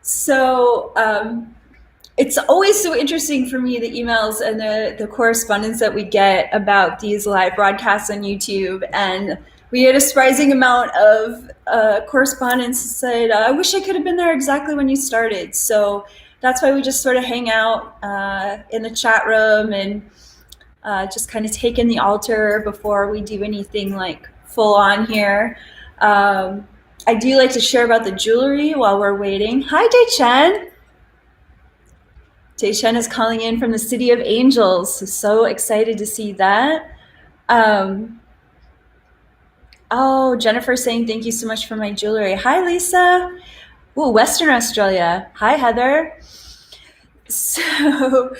So it's always so interesting for me, the emails and the correspondence that we get about these live broadcasts on YouTube. And we had a surprising amount of correspondence that said, I wish I could have been there exactly when you started. So that's why we just sort of hang out in the chat room and just kind of take in the altar before we do anything like full on here. I do like to share about the jewelry while we're waiting. Hi, Day-Chen. Day-Chen is calling in from the City of Angels. So excited to see that. Oh, Jennifer saying thank you so much for my jewelry. Hi, Lisa. Ooh, Western Australia. Hi, Heather. So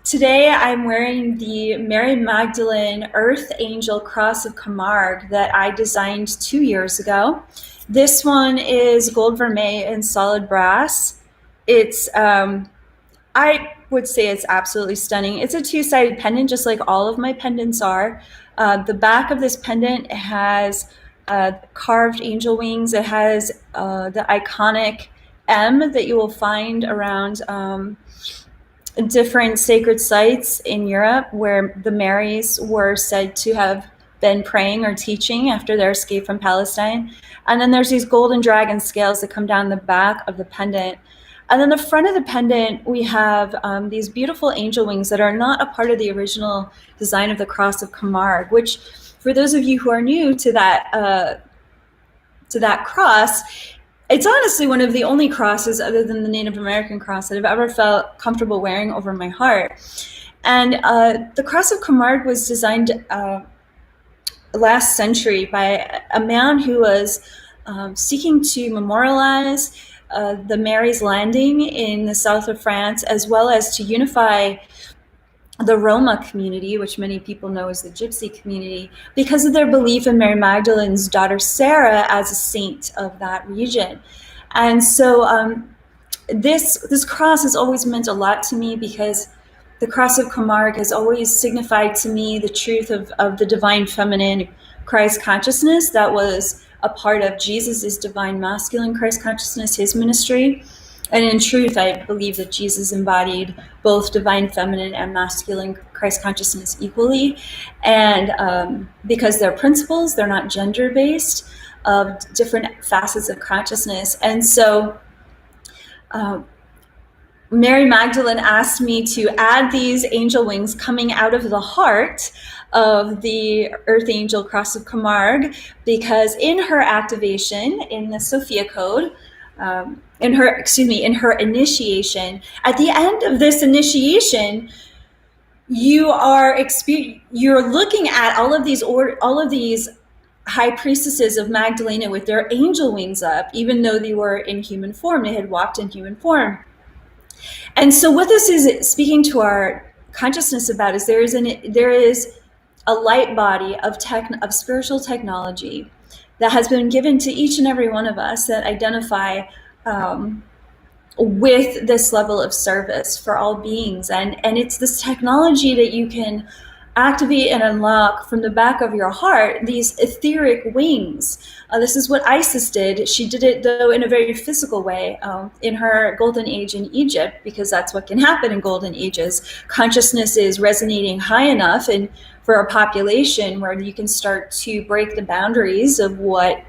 today I'm wearing the Mary Magdalene Earth Angel Cross of Camargue that I designed 2 years ago. This one is gold vermeil and solid brass. It's, I would say it's absolutely stunning. It's a two-sided pendant, just like all of my pendants are. The back of this pendant has carved angel wings. It has the iconic M that you will find around different sacred sites in Europe where the Marys were said to have been praying or teaching after their escape from Palestine. And then there's these golden dragon scales that come down the back of the pendant. And then the front of the pendant, we have these beautiful angel wings that are not a part of the original design of the Cross of Camargue, which for those of you who are new to that cross, it's honestly one of the only crosses other than the Native American cross that I've ever felt comfortable wearing over my heart. And the Cross of Camargue was designed last century by a man who was seeking to memorialize the Mary's landing in the south of France, as well as to unify the Roma community, which many people know as the Gypsy community, because of their belief in Mary Magdalene's daughter Sarah as a saint of that region. And so this cross has always meant a lot to me, because the Cross of Camargue has always signified to me the truth of the divine feminine Christ consciousness that was a part of Jesus's divine masculine Christ consciousness, his ministry. And in truth, I believe that Jesus embodied both divine feminine and masculine Christ consciousness equally. And because they're principles, they're not gender-based, of different facets of consciousness. And so Mary Magdalene asked me to add these angel wings coming out of the heart of the Earth Angel Cross of Camargue, because in her activation, in the Sophia Code, in her initiation, at the end of this initiation, you're looking at all of these high priestesses of Magdalene with their angel wings up, even though they were in human form. They had walked in human form. And so what this is speaking to our consciousness about is there is a light body of spiritual technology that has been given to each and every one of us that identify with this level of service for all beings. And it's this technology that you can activate and unlock from the back of your heart, these etheric wings. This is what Isis did. She did it, though, in a very physical way in her golden age in Egypt, because that's what can happen in golden ages. Consciousness is resonating high enough and for a population where you can start to break the boundaries of what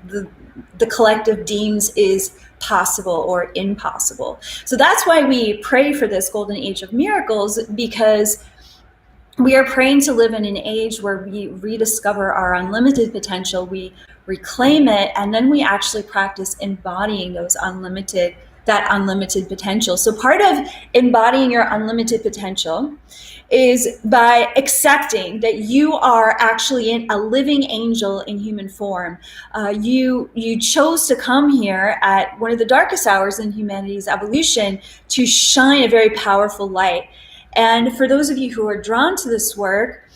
the collective deems is possible or impossible. So that's why we pray for this golden age of miracles, because we are praying to live in an age where we rediscover our unlimited potential, we reclaim it, and then we actually practice embodying that unlimited potential. So part of embodying your unlimited potential is by accepting that you are actually a living angel in human form. You chose to come here at one of the darkest hours in humanity's evolution to shine a very powerful light. And for those of you who are drawn to this work,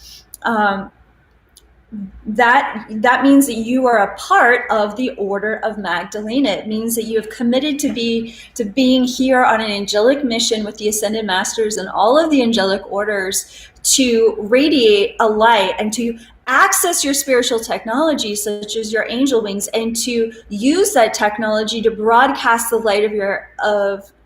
that means that you are a part of the Order of Magdalene. It means that you have committed to being here on an angelic mission with the Ascended Masters and all of the angelic orders to radiate a light and to access your spiritual technology, such as your angel wings, and to use that technology to broadcast the light of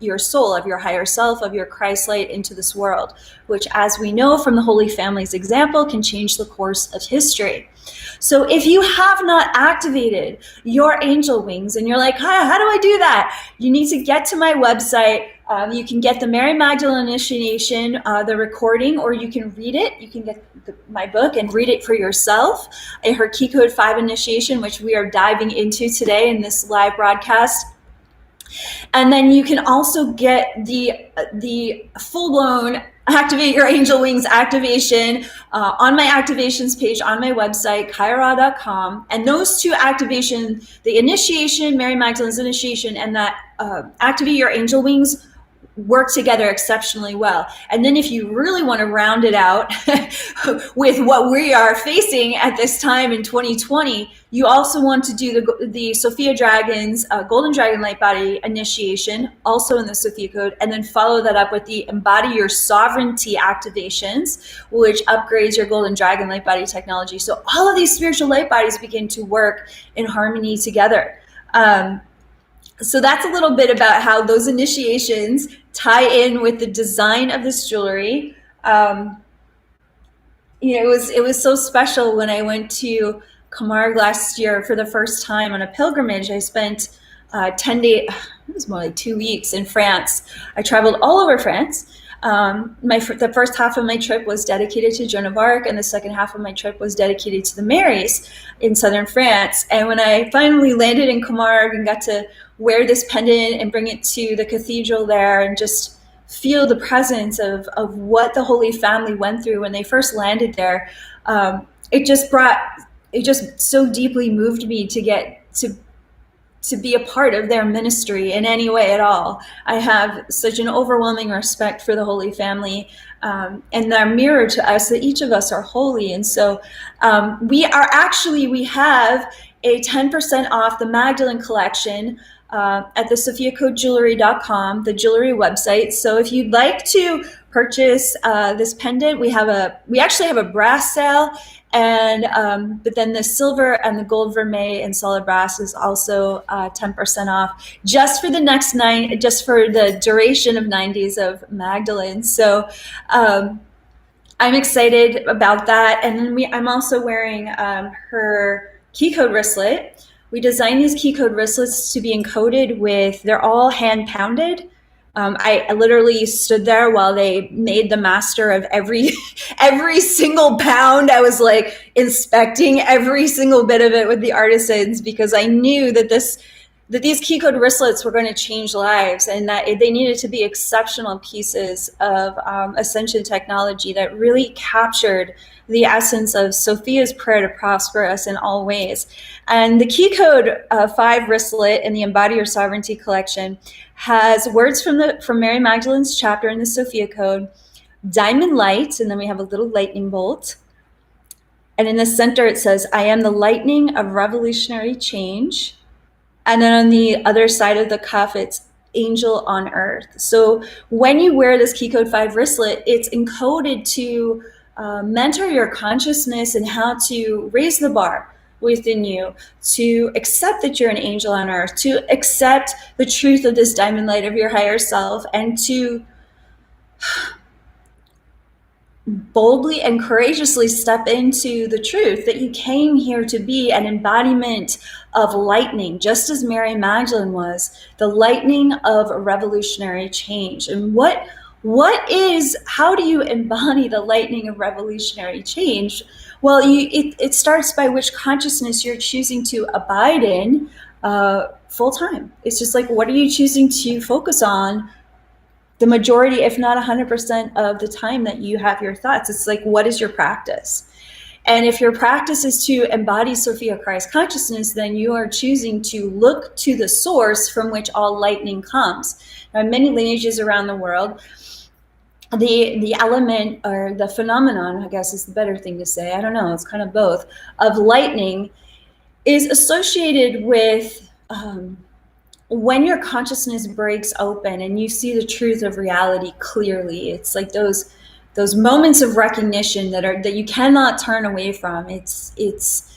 your soul, of your higher self, of your Christ light into this world, which, as we know from the Holy Family's example, can change the course of history. So if you have not activated your angel wings and you're like, hi, how do I do that? You need to get to my website. You can get the Mary Magdalene initiation, the recording, or you can read it. You can get my book and read it for yourself. Her Keycode 5 initiation, which we are diving into today in this live broadcast. And then you can also get the full-blown Activate Your Angel Wings activation on my activations page on my website, kaira.com. And those two activations, the initiation, Mary Magdalene's initiation, and that Activate Your Angel Wings, work together exceptionally well. And then if you really want to round it out with what we are facing at this time in 2020, you also want to do the Sophia Dragon's Golden Dragon Light Body initiation, also in the Sophia Code, and then follow that up with the Embody Your Sovereignty activations, which upgrades your Golden Dragon Light Body technology. So all of these spiritual light bodies begin to work in harmony together. So that's a little bit about how those initiations tie in with the design of this jewelry. It was so special when I went to Camargue last year for the first time on a pilgrimage. I spent 10 days, it was more like 2 weeks in France. I traveled all over France. The first half of my trip was dedicated to Joan of Arc, and the second half of my trip was dedicated to the Marys in southern France. And when I finally landed in Camargue and got to wear this pendant and bring it to the cathedral there and just feel the presence of what the Holy Family went through when they first landed there, it just so deeply moved me to get to be a part of their ministry in any way at all. I have such an overwhelming respect for the Holy Family, and their mirror to us, that each of us are holy. And so we have a 10% off the Magdalene collection at the SophiaCodeJewelry.com, the jewelry website. So if you'd like to purchase this pendant, we actually have a brass sale, and but then the silver and the gold vermeil and solid brass is also 10% off just for the duration of 9 days of Magdalene. So I'm excited about that. And then I'm also wearing her Kiko Wristlet. We designed these Keycode wristlets to be encoded they're all hand pounded. I literally stood there while they made the master of every single pound. I was like inspecting every single bit of it with the artisans, because I knew that these Keycode wristlets were going to change lives, and that they needed to be exceptional pieces of Ascension technology that really captured the essence of Sophia's prayer to prosper us in all ways. And the Keycode 5 wristlet in the Embody Your Sovereignty collection has words from Mary Magdalene's chapter in the Sophia Code, diamond light, and then we have a little lightning bolt. And in the center it says, I am the lightning of revolutionary change. And then on the other side of the cuff, it's angel on earth. So when you wear this Keycode 5 wristlet, it's encoded to mentor your consciousness and how to raise the bar within you, to accept that you're an angel on earth, to accept the truth of this diamond light of your higher self, and to boldly and courageously step into the truth that you came here to be an embodiment of lightning, just as Mary Magdalene was, the lightning of revolutionary change. And how do you embody the lightning of revolutionary change? Well, it starts by which consciousness you're choosing to abide in full time. It's just like, what are you choosing to focus on the majority, if not 100% of the time that you have your thoughts? It's like, what is your practice? And if your practice is to embody Sophia Christ consciousness, then you are choosing to look to the source from which all lightning comes. Now, in many lineages around the world, the element, or the phenomenon, I guess is the better thing to say, I don't know, it's kind of both, of lightning is associated with when your consciousness breaks open and you see the truth of reality clearly. It's like those those moments of recognition that you cannot turn away from. It's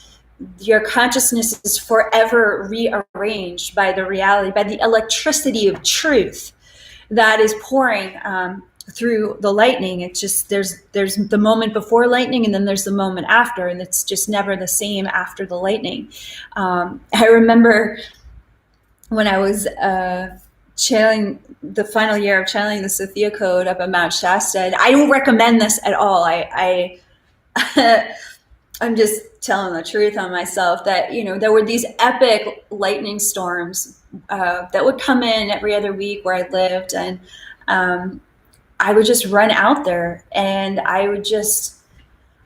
your consciousness is forever rearranged by the reality, by the electricity of truth that is pouring through the lightning. It's just there's the moment before lightning, and then there's the moment after, and it's just never the same after the lightning. I remember when I was channeling the final year of channeling the Sophia Code up at Mount Shasta. And I don't recommend this at all. I'm just telling the truth on myself that, there were these epic lightning storms that would come in every other week where I lived. And I would just run out there, and I just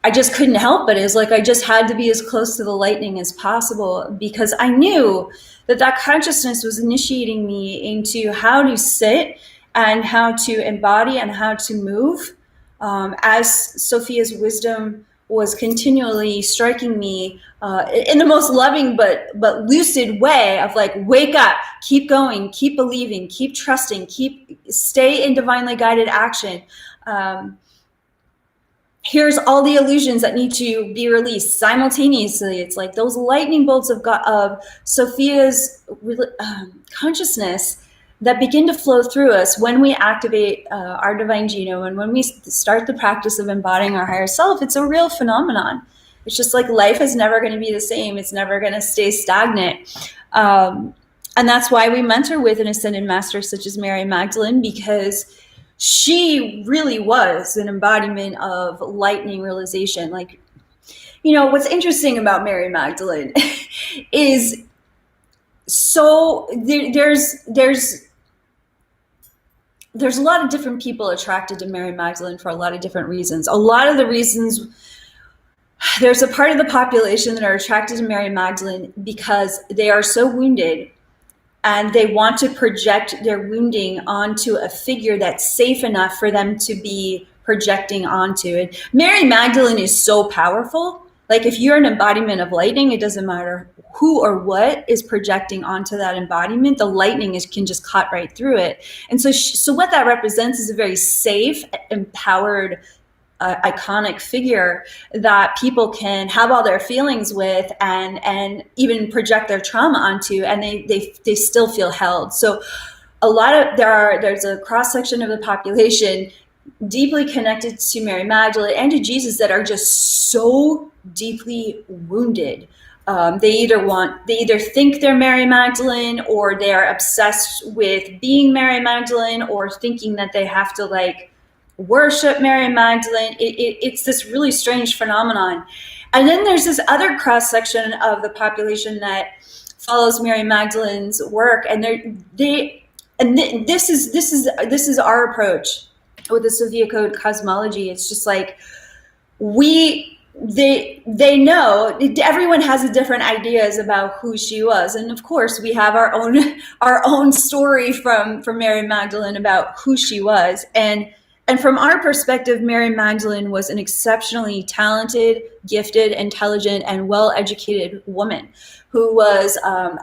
couldn't help it. It was like I just had to be as close to the lightning as possible, because I knew that consciousness was initiating me into how to sit and how to embody and how to move. As Sophia's wisdom was continually striking me in the most loving but lucid way of like, wake up, keep going, keep believing, keep trusting, stay in divinely guided action. Here's all the illusions that need to be released simultaneously. It's like those lightning bolts of Sophia's consciousness that begin to flow through us when we activate our divine genome, and when we start the practice of embodying our higher self. It's a real phenomenon. It's just like life is never going to be the same. It's never going to stay stagnant. And that's why we mentor with an ascended master such as Mary Magdalene, because she really was an embodiment of lightning realization. Like, what's interesting about Mary Magdalene is there's a lot of different people attracted to Mary Magdalene for a lot of different reasons. A lot of the reasons, there's a part of the population that are attracted to Mary Magdalene because they are so wounded, and they want to project their wounding onto a figure that's safe enough for them to be projecting onto it. Mary Magdalene is so powerful. Like, if you're an embodiment of lightning, it doesn't matter who or what is projecting onto that embodiment. The lightning can just cut right through it. And so what that represents is a very safe, empowered, iconic figure that people can have all their feelings with and even project their trauma onto, and they still feel held. So there's a cross section of the population deeply connected to Mary Magdalene and to Jesus that are just so deeply wounded. They either think they're Mary Magdalene, or they are obsessed with being Mary Magdalene, or thinking that they have to worship Mary Magdalene. It's this really strange phenomenon. And then there's this other cross section of the population that follows Mary Magdalene's work, and this is our approach with the Sophia Code cosmology. It's just like they know everyone has different ideas about who she was, and of course we have our own story from Mary Magdalene about who she was. And from our perspective, Mary Magdalene was an exceptionally talented, gifted, intelligent, and well-educated woman who was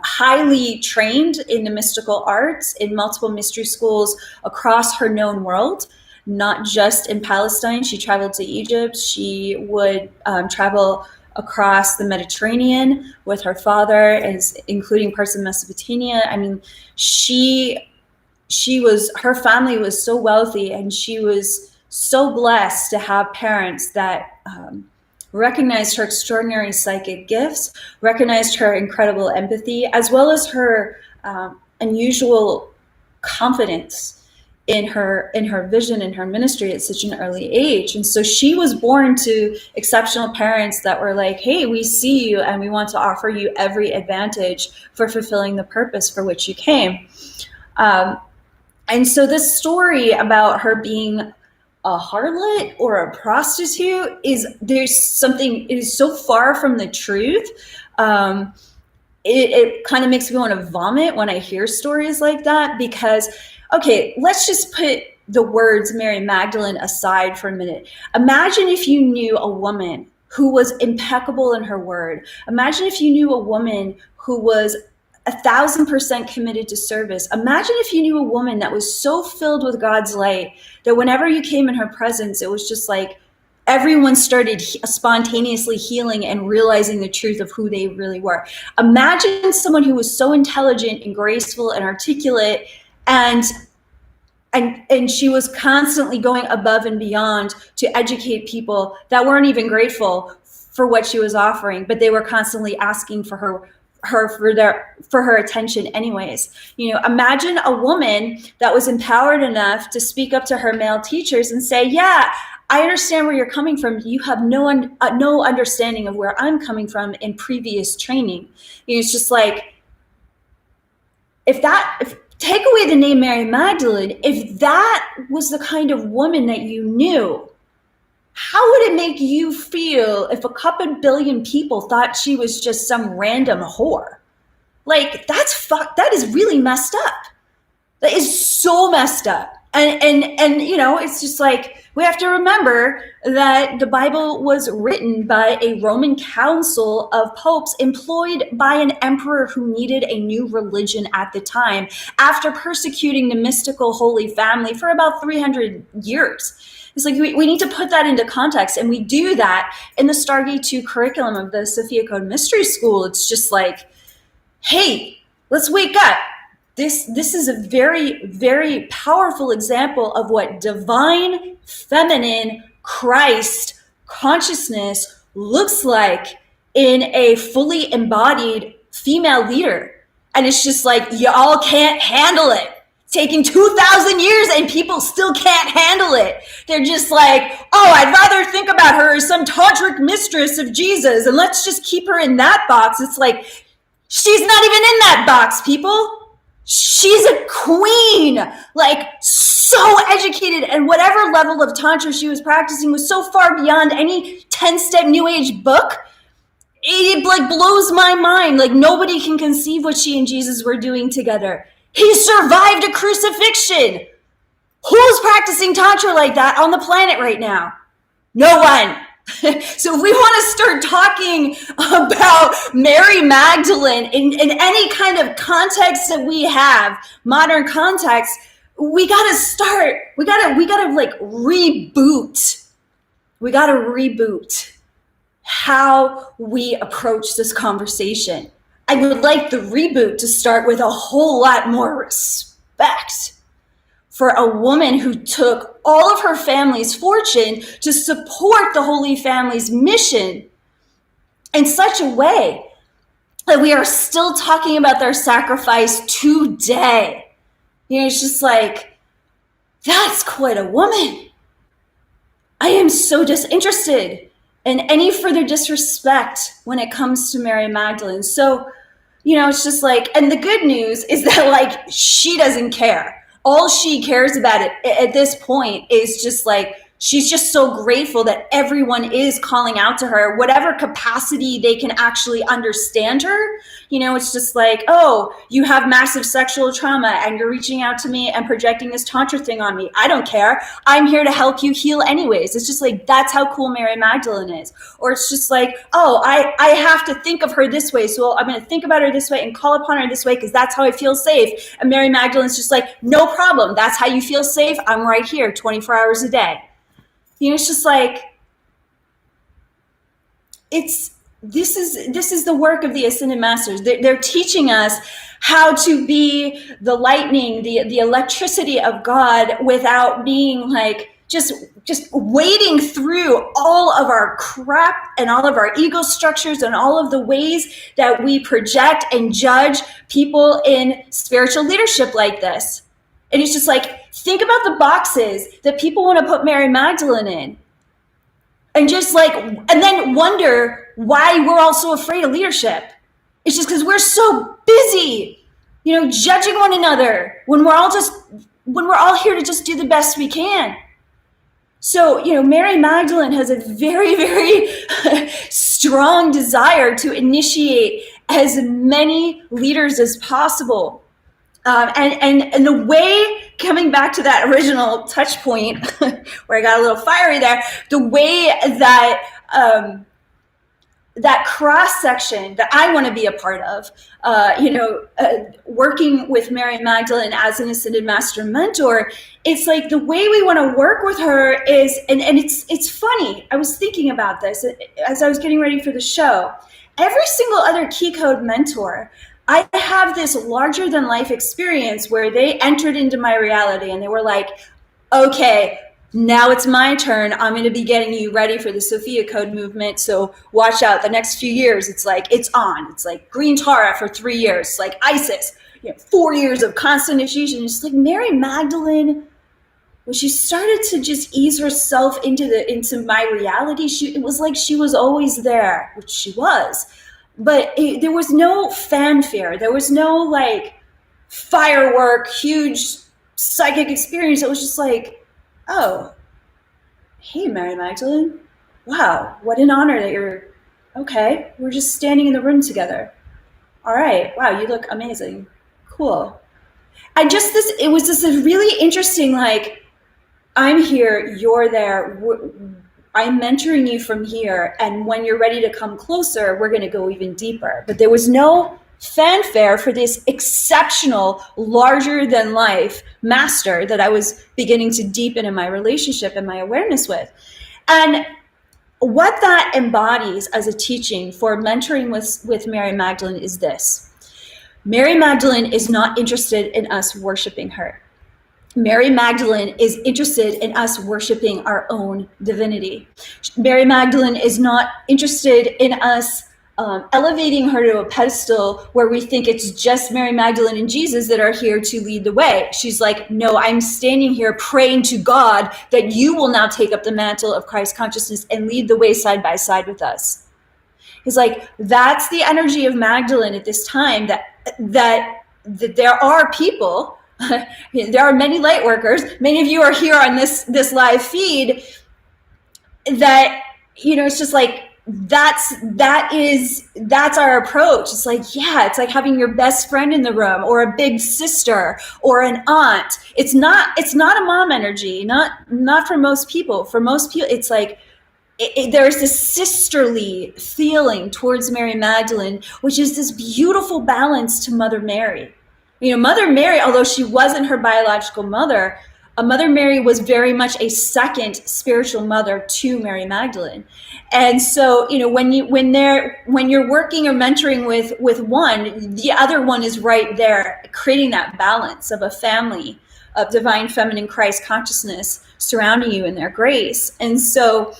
highly trained in the mystical arts in multiple mystery schools across her known world, not just in Palestine. She traveled to Egypt. She would travel across the Mediterranean with her father, including parts of Mesopotamia. I mean, her family was so wealthy, and she was so blessed to have parents that recognized her extraordinary psychic gifts, recognized her incredible empathy, as well as her unusual confidence in her vision and her ministry at such an early age. And so she was born to exceptional parents that were like, hey, we see you and we want to offer you every advantage for fulfilling the purpose for which you came. And so this story about her being a harlot or a prostitute it is so far from the truth. It kind of makes me want to vomit when I hear stories like that, because, okay, let's just put the words Mary Magdalene aside for a minute. Imagine if you knew a woman who was impeccable in her word. Imagine if you knew a woman who was 1,000% committed to service. Imagine if you knew a woman that was so filled with God's light that whenever you came in her presence, it was just like everyone started spontaneously healing and realizing the truth of who they really were. Imagine someone who was so intelligent and graceful and articulate, and she was constantly going above and beyond to educate people that weren't even grateful for what she was offering, but they were constantly asking for her attention anyways. You know, imagine a woman that was empowered enough to speak up to her male teachers and say, yeah, I understand where you're coming from. You have no understanding of where I'm coming from in previous training. You know, it's just like, if take away the name Mary Magdalene, if that was the kind of woman that you knew, how would it make you feel if a couple billion people thought she was just some random whore? Like, that is really messed up. That is so messed up. And you know, it's just like, we have to remember that the Bible was written by a Roman council of popes employed by an emperor who needed a new religion at the time after persecuting the mystical Holy Family for about 300 years. It's like, we need to put that into context, and we do that in the Stargate 2 curriculum of the Sophia Code Mystery School. It's just like, hey, let's wake up. This is a very, very powerful example of what divine, feminine, Christ consciousness looks like in a fully embodied female leader. And it's just like, y'all can't handle it. Taking 2,000 years and people still can't handle it. They're just like, oh, I'd rather think about her as some tantric mistress of Jesus, and let's just keep her in that box. It's like, she's not even in that box, people. She's a queen, like so educated, and whatever level of tantra she was practicing was so far beyond any 10-step new age book. It like blows my mind. Like, nobody can conceive what she and Jesus were doing together. He survived a crucifixion. Who's practicing tantra like that on the planet right now? No one. So if we want to start talking about Mary Magdalene in any kind of context that we have, modern context, we got to like reboot. We got to reboot how we approach this conversation. I would like the reboot to start with a whole lot more respect for a woman who took all of her family's fortune to support the Holy Family's mission in such a way that we are still talking about their sacrifice today. You know, it's just like, that's quite a woman. I am so disinterested in any further disrespect when it comes to Mary Magdalene. So, you know, it's just like, and the good news is that, like, she doesn't care. All she cares about at this point is just like, she's just so grateful that everyone is calling out to her, whatever capacity they can actually understand her. You know, it's just like, oh, you have massive sexual trauma and you're reaching out to me and projecting this tantra thing on me. I don't care. I'm here to help you heal anyways. It's just like, that's how cool Mary Magdalene is. Or it's just like, oh, I have to think of her this way, so I'm going to think about her this way and call upon her this way because that's how I feel safe. And Mary Magdalene's just like, no problem. That's how you feel safe. I'm right here 24 hours a day. You know, it's just like, this is the work of the Ascended Masters. They're teaching us how to be the lightning, the electricity of God without being like just wading through all of our crap and all of our ego structures and all of the ways that we project and judge people in spiritual leadership like this. And it's just like, think about the boxes that people want to put Mary Magdalene in. And just like, and then wonder why we're all so afraid of leadership. It's just because we're so busy, you know, judging one another when we're all here to just do the best we can. So, you know, Mary Magdalene has a very, very strong desire to initiate as many leaders as possible. And the way, coming back to that original touch point where I got a little fiery there, the way that that cross section that I want to be a part of, working with Mary Magdalene as an Ascended Master Mentor, it's like the way we want to work with her is, and it's funny. I was thinking about this as I was getting ready for the show. Every single other Keycode mentor, I have this larger than life experience where they entered into my reality and they were like, okay, now it's my turn. I'm going to be getting you ready for the Sophia Code movement. So watch out. The next few years, it's like, it's on. It's like Green Tara for 3 years. It's like ISIS, 4 years of constant initiation. It's like Mary Magdalene, when she started to just ease herself into my reality, it was like she was always there, which she was. But there was no fanfare. There was no like firework, huge psychic experience. It was just like, oh, hey, Mary Magdalene. Wow, what an honor that you're, okay, we're just standing in the room together. All right, wow, you look amazing. Cool. It was this really interesting, like, I'm here, you're there, I'm mentoring you from here, and when you're ready to come closer, we're going to go even deeper. But there was no fanfare for this exceptional, larger than life master that I was beginning to deepen in my relationship and my awareness with. And what that embodies as a teaching for mentoring with Mary Magdalene is this. Mary Magdalene is not interested in us worshiping her. Mary Magdalene is interested in us worshiping our own divinity. Mary Magdalene is not interested in us elevating her to a pedestal where we think it's just Mary Magdalene and Jesus that are here to lead the way. She's like, no, I'm standing here praying to God that you will now take up the mantle of Christ consciousness and lead the way side by side with us. He's like, that's the energy of Magdalene at this time, that there are people, there are many light workers, many of you are here on this live feed, that, it's just like, that's our approach. It's like, yeah, it's like having your best friend in the room, or a big sister, or an aunt. It's not a mom energy, not for most people. For most people, it's like, there's this sisterly feeling towards Mary Magdalene, which is this beautiful balance to Mother Mary. Mother Mary, although she wasn't her biological mother, Mother Mary was very much a second spiritual mother to Mary Magdalene. And so, when you're working or mentoring with one, the other one is right there, creating that balance of a family of divine feminine Christ consciousness surrounding you in their grace. And so,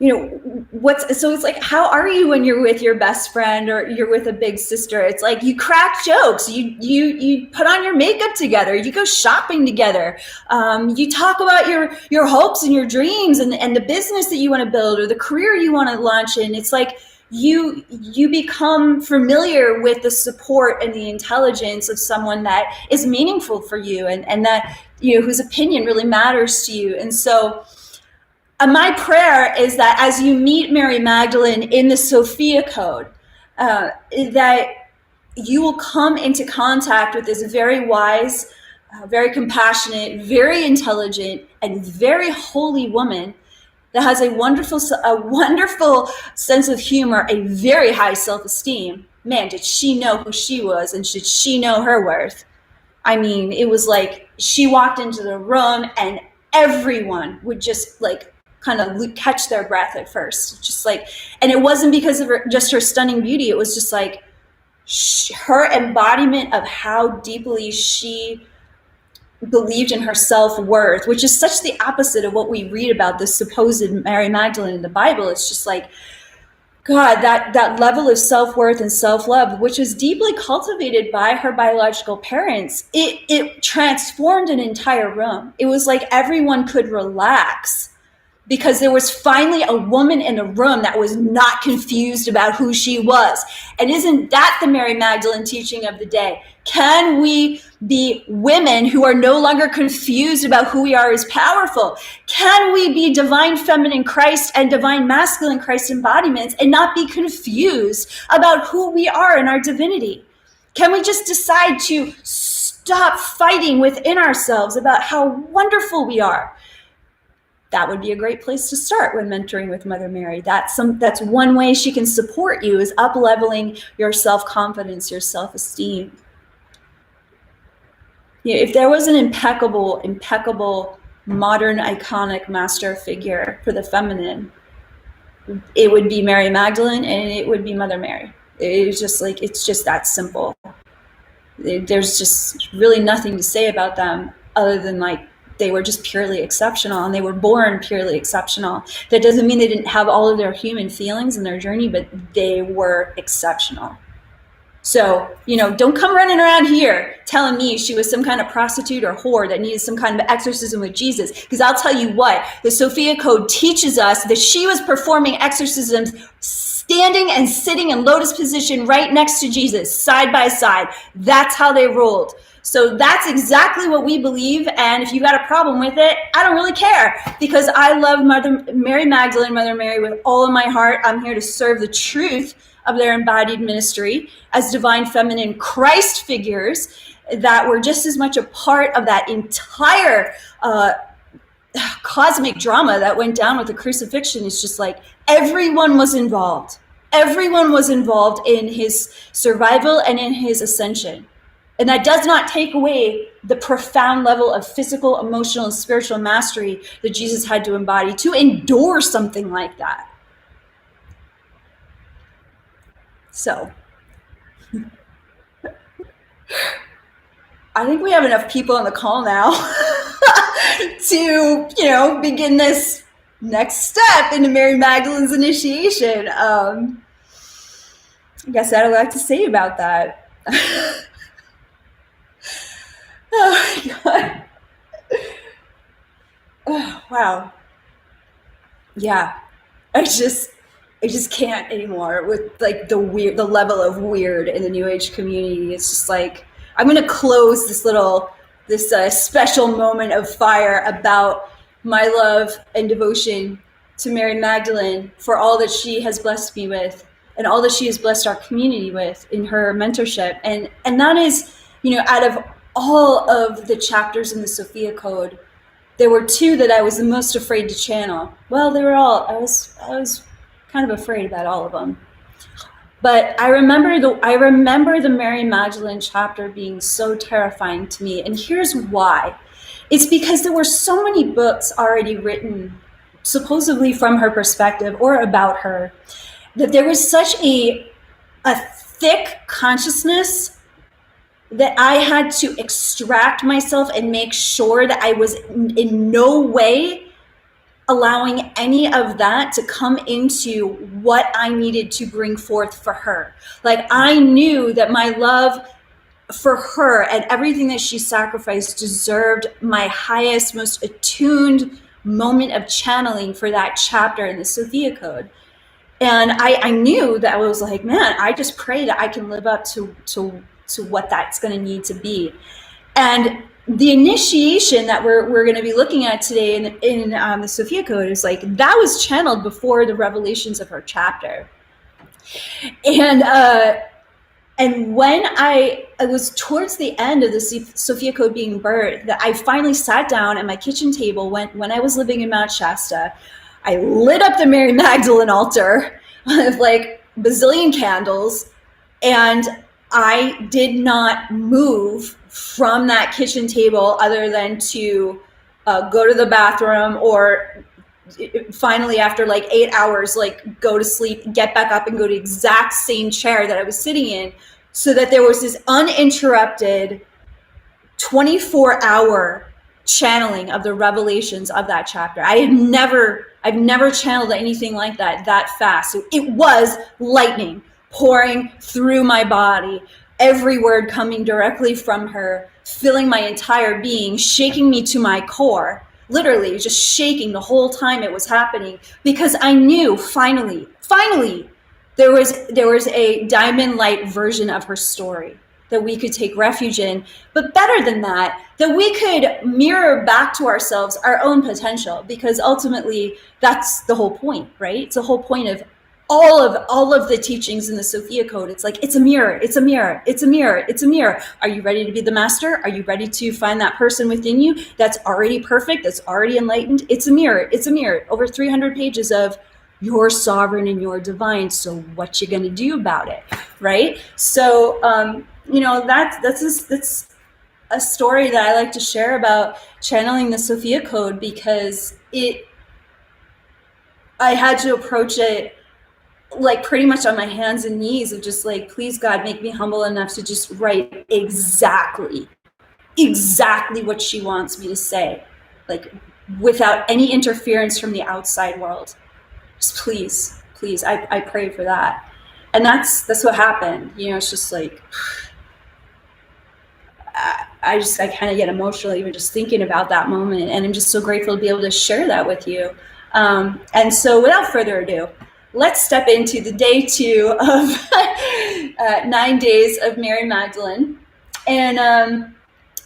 so it's like, how are you when you're with your best friend or you're with a big sister? It's like, you crack jokes, you put on your makeup together, you go shopping together, you talk about your hopes and your dreams and the business that you want to build or the career you want to launch in. It's like you become familiar with the support and the intelligence of someone that is meaningful for you and that, whose opinion really matters to you. And so my prayer is that as you meet Mary Magdalene in the Sophia Code, that you will come into contact with this very wise, very compassionate, very intelligent, and very holy woman that has a wonderful sense of humor, a very high self-esteem. Man, did she know who she was, and did she know her worth? I mean, it was like she walked into the room and everyone would just like kind of catch their breath at first, just like, and it wasn't because of just her stunning beauty. It was just like her embodiment of how deeply she believed in her self-worth, which is such the opposite of what we read about the supposed Mary Magdalene in the Bible. It's just like, God, that level of self-worth and self-love, which was deeply cultivated by her biological parents, it transformed an entire room. It was like everyone could relax because there was finally a woman in a room that was not confused about who she was. And isn't that the Mary Magdalene teaching of the day? Can we be women who are no longer confused about who we are as powerful? Can we be divine feminine Christ and divine masculine Christ embodiments and not be confused about who we are in our divinity? Can we just decide to stop fighting within ourselves about how wonderful we are? that would be a great place to start when mentoring with Mother Mary. That's one way she can support you, is up-leveling your self-confidence, your self-esteem. If there was an impeccable, modern, iconic master figure for the feminine, it would be Mary Magdalene and it would be Mother Mary. It's just that simple. There's just really nothing to say about them other than they were just purely exceptional, and they were born purely exceptional. That doesn't mean they didn't have all of their human feelings in their journey, but they were exceptional. So, don't come running around here telling me she was some kind of prostitute or whore that needed some kind of exorcism with Jesus. Because I'll tell you what, the Sophia Code teaches us that she was performing exorcisms standing and sitting in lotus position right next to Jesus, side by side. That's how they rolled. So that's exactly what we believe. And if you got a problem with it, I don't really care, because I love Mary Magdalene, Mother Mary, with all of my heart. I'm here to serve the truth of their embodied ministry as divine feminine Christ figures that were just as much a part of that entire cosmic drama that went down with the crucifixion. It's just everyone was involved. Everyone was involved in his survival and in his ascension. And that does not take away the profound level of physical, emotional, and spiritual mastery that Jesus had to embody to endure something like that. So, I think we have enough people on the call now to, begin this next step into Mary Magdalene's initiation. I guess that's all I have to say about that. Oh my God. Oh, wow. Yeah. I just can't anymore with the level of weird in the New Age community. It's just I'm going to close this special moment of fire about my love and devotion to Mary Magdalene for all that she has blessed me with and all that she has blessed our community with in her mentorship. And that is, out of all of the chapters in the Sophia Code, there were two that I was the most afraid to channel. Well, they were all, I was kind of afraid about all of them. But I remember the Mary Magdalene chapter being so terrifying to me. And here's why. It's because there were so many books already written, supposedly from her perspective or about her, that there was such a thick consciousness that I had to extract myself and make sure that I was in no way allowing any of that to come into what I needed to bring forth for her. I knew that my love for her and everything that she sacrificed deserved my highest, most attuned moment of channeling for that chapter in the Sophia Code. And I knew that I was man, I just pray that I can live up to what that's going to need to be. And the initiation that we're going to be looking at today in the Sophia Code is that was channeled before the revelations of her chapter. And when I was towards the end of the Sophia Code being birthed, that I finally sat down at my kitchen table when I was living in Mount Shasta. I lit up the Mary Magdalene altar with bazillion candles, and I did not move from that kitchen table other than to go to the bathroom, or finally after 8 hours, go to sleep, get back up and go to the exact same chair that I was sitting in, so that there was this uninterrupted 24-hour channeling of the revelations of that chapter. I've never channeled anything like that fast. So it was lightning pouring through my body, every word coming directly from her, filling my entire being, shaking me to my core, literally just shaking the whole time it was happening, because I knew finally there was a diamond light version of her story that we could take refuge in, but better than that we could mirror back to ourselves our own potential, because ultimately that's the whole point, right? It's the whole point of all of the teachings in the Sophia Code. It's like, it's a mirror, it's a mirror, it's a mirror, it's a mirror. Are you ready to be the master? Are you ready to find that person within you that's already perfect, that's already enlightened? It's a mirror, it's a mirror. Over 300 pages of you're sovereign and you're divine, so what you gonna do about it, right? So you know, that's a story that I like to share about channeling the Sophia Code, because I had to approach it like pretty much on my hands and knees of just like, please God, make me humble enough to just write exactly what she wants me to say, like without any interference from the outside world. Just please, I pray for that. And that's what happened. You know, it's just like, I kind of get emotional even just thinking about that moment. And I'm just so grateful to be able to share that with you. And so without further ado, let's step into the day 2 of 9 days of Mary Magdalene. And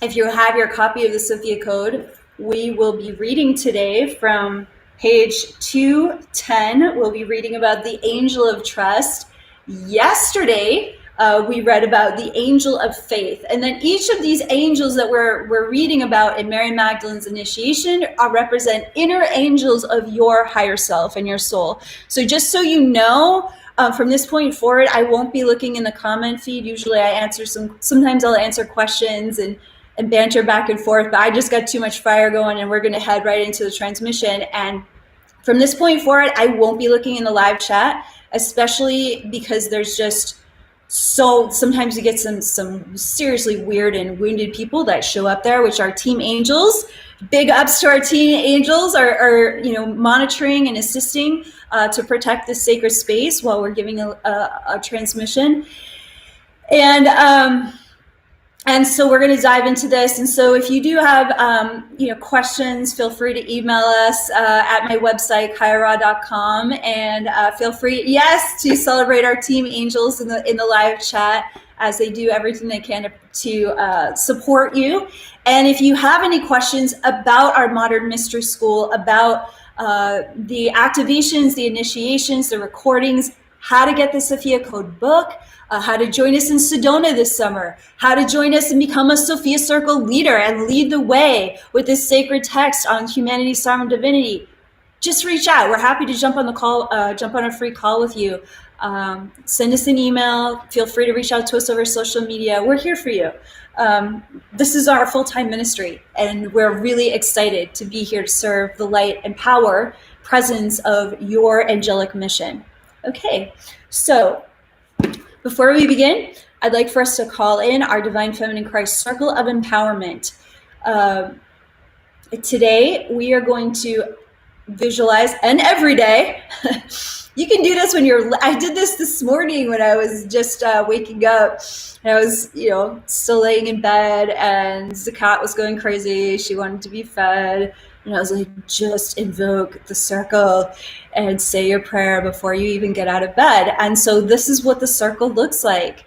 if you have your copy of the Sophia Code, we will be reading today from page 210. We'll be reading about the Angel of Trust. Yesterday, we read about the Angel of Faith. And then each of these angels that we're reading about in Mary Magdalene's initiation represent inner angels of your higher self and your soul. So just so you know, from this point forward, I won't be looking in the comment feed. Usually I answer sometimes I'll answer questions and banter back and forth, but I just got too much fire going and we're going to head right into the transmission. And from this point forward, I won't be looking in the live chat, especially because there's just sometimes you get some seriously weird and wounded people that show up there, which are team angels. Big ups to our team angels are you know, monitoring and assisting to protect this sacred space while we're giving a transmission. And so we're going to dive into this. And so if you do have you know, questions, feel free to email us at my website, kaia.com, and feel free, yes, to celebrate our team angels in the live chat, as they do everything they can to support you. And if you have any questions about our Modern Mystery School, about the activations, the initiations, the recordings, how to get the Sophia Code book, how to join us in Sedona this summer, how to join us and become a Sophia Circle leader and lead the way with this sacred text on humanity, sovereign divinity, just reach out. We're happy to jump on a free call with you. Send us an email. Feel free to reach out to us over social media. We're here for you. This is our full-time ministry, and we're really excited to be here to serve the light and power presence of your angelic mission. Okay, so before we begin, I'd like for us to call in our Divine Feminine Christ Circle of Empowerment. Today, we are going to visualize, and every day, you can do this I did this morning when I was just waking up. And I was, you know, still laying in bed, and Zakat was going crazy. She wanted to be fed. And I was like, just invoke the circle and say your prayer before you even get out of bed. And so this is what the circle looks like.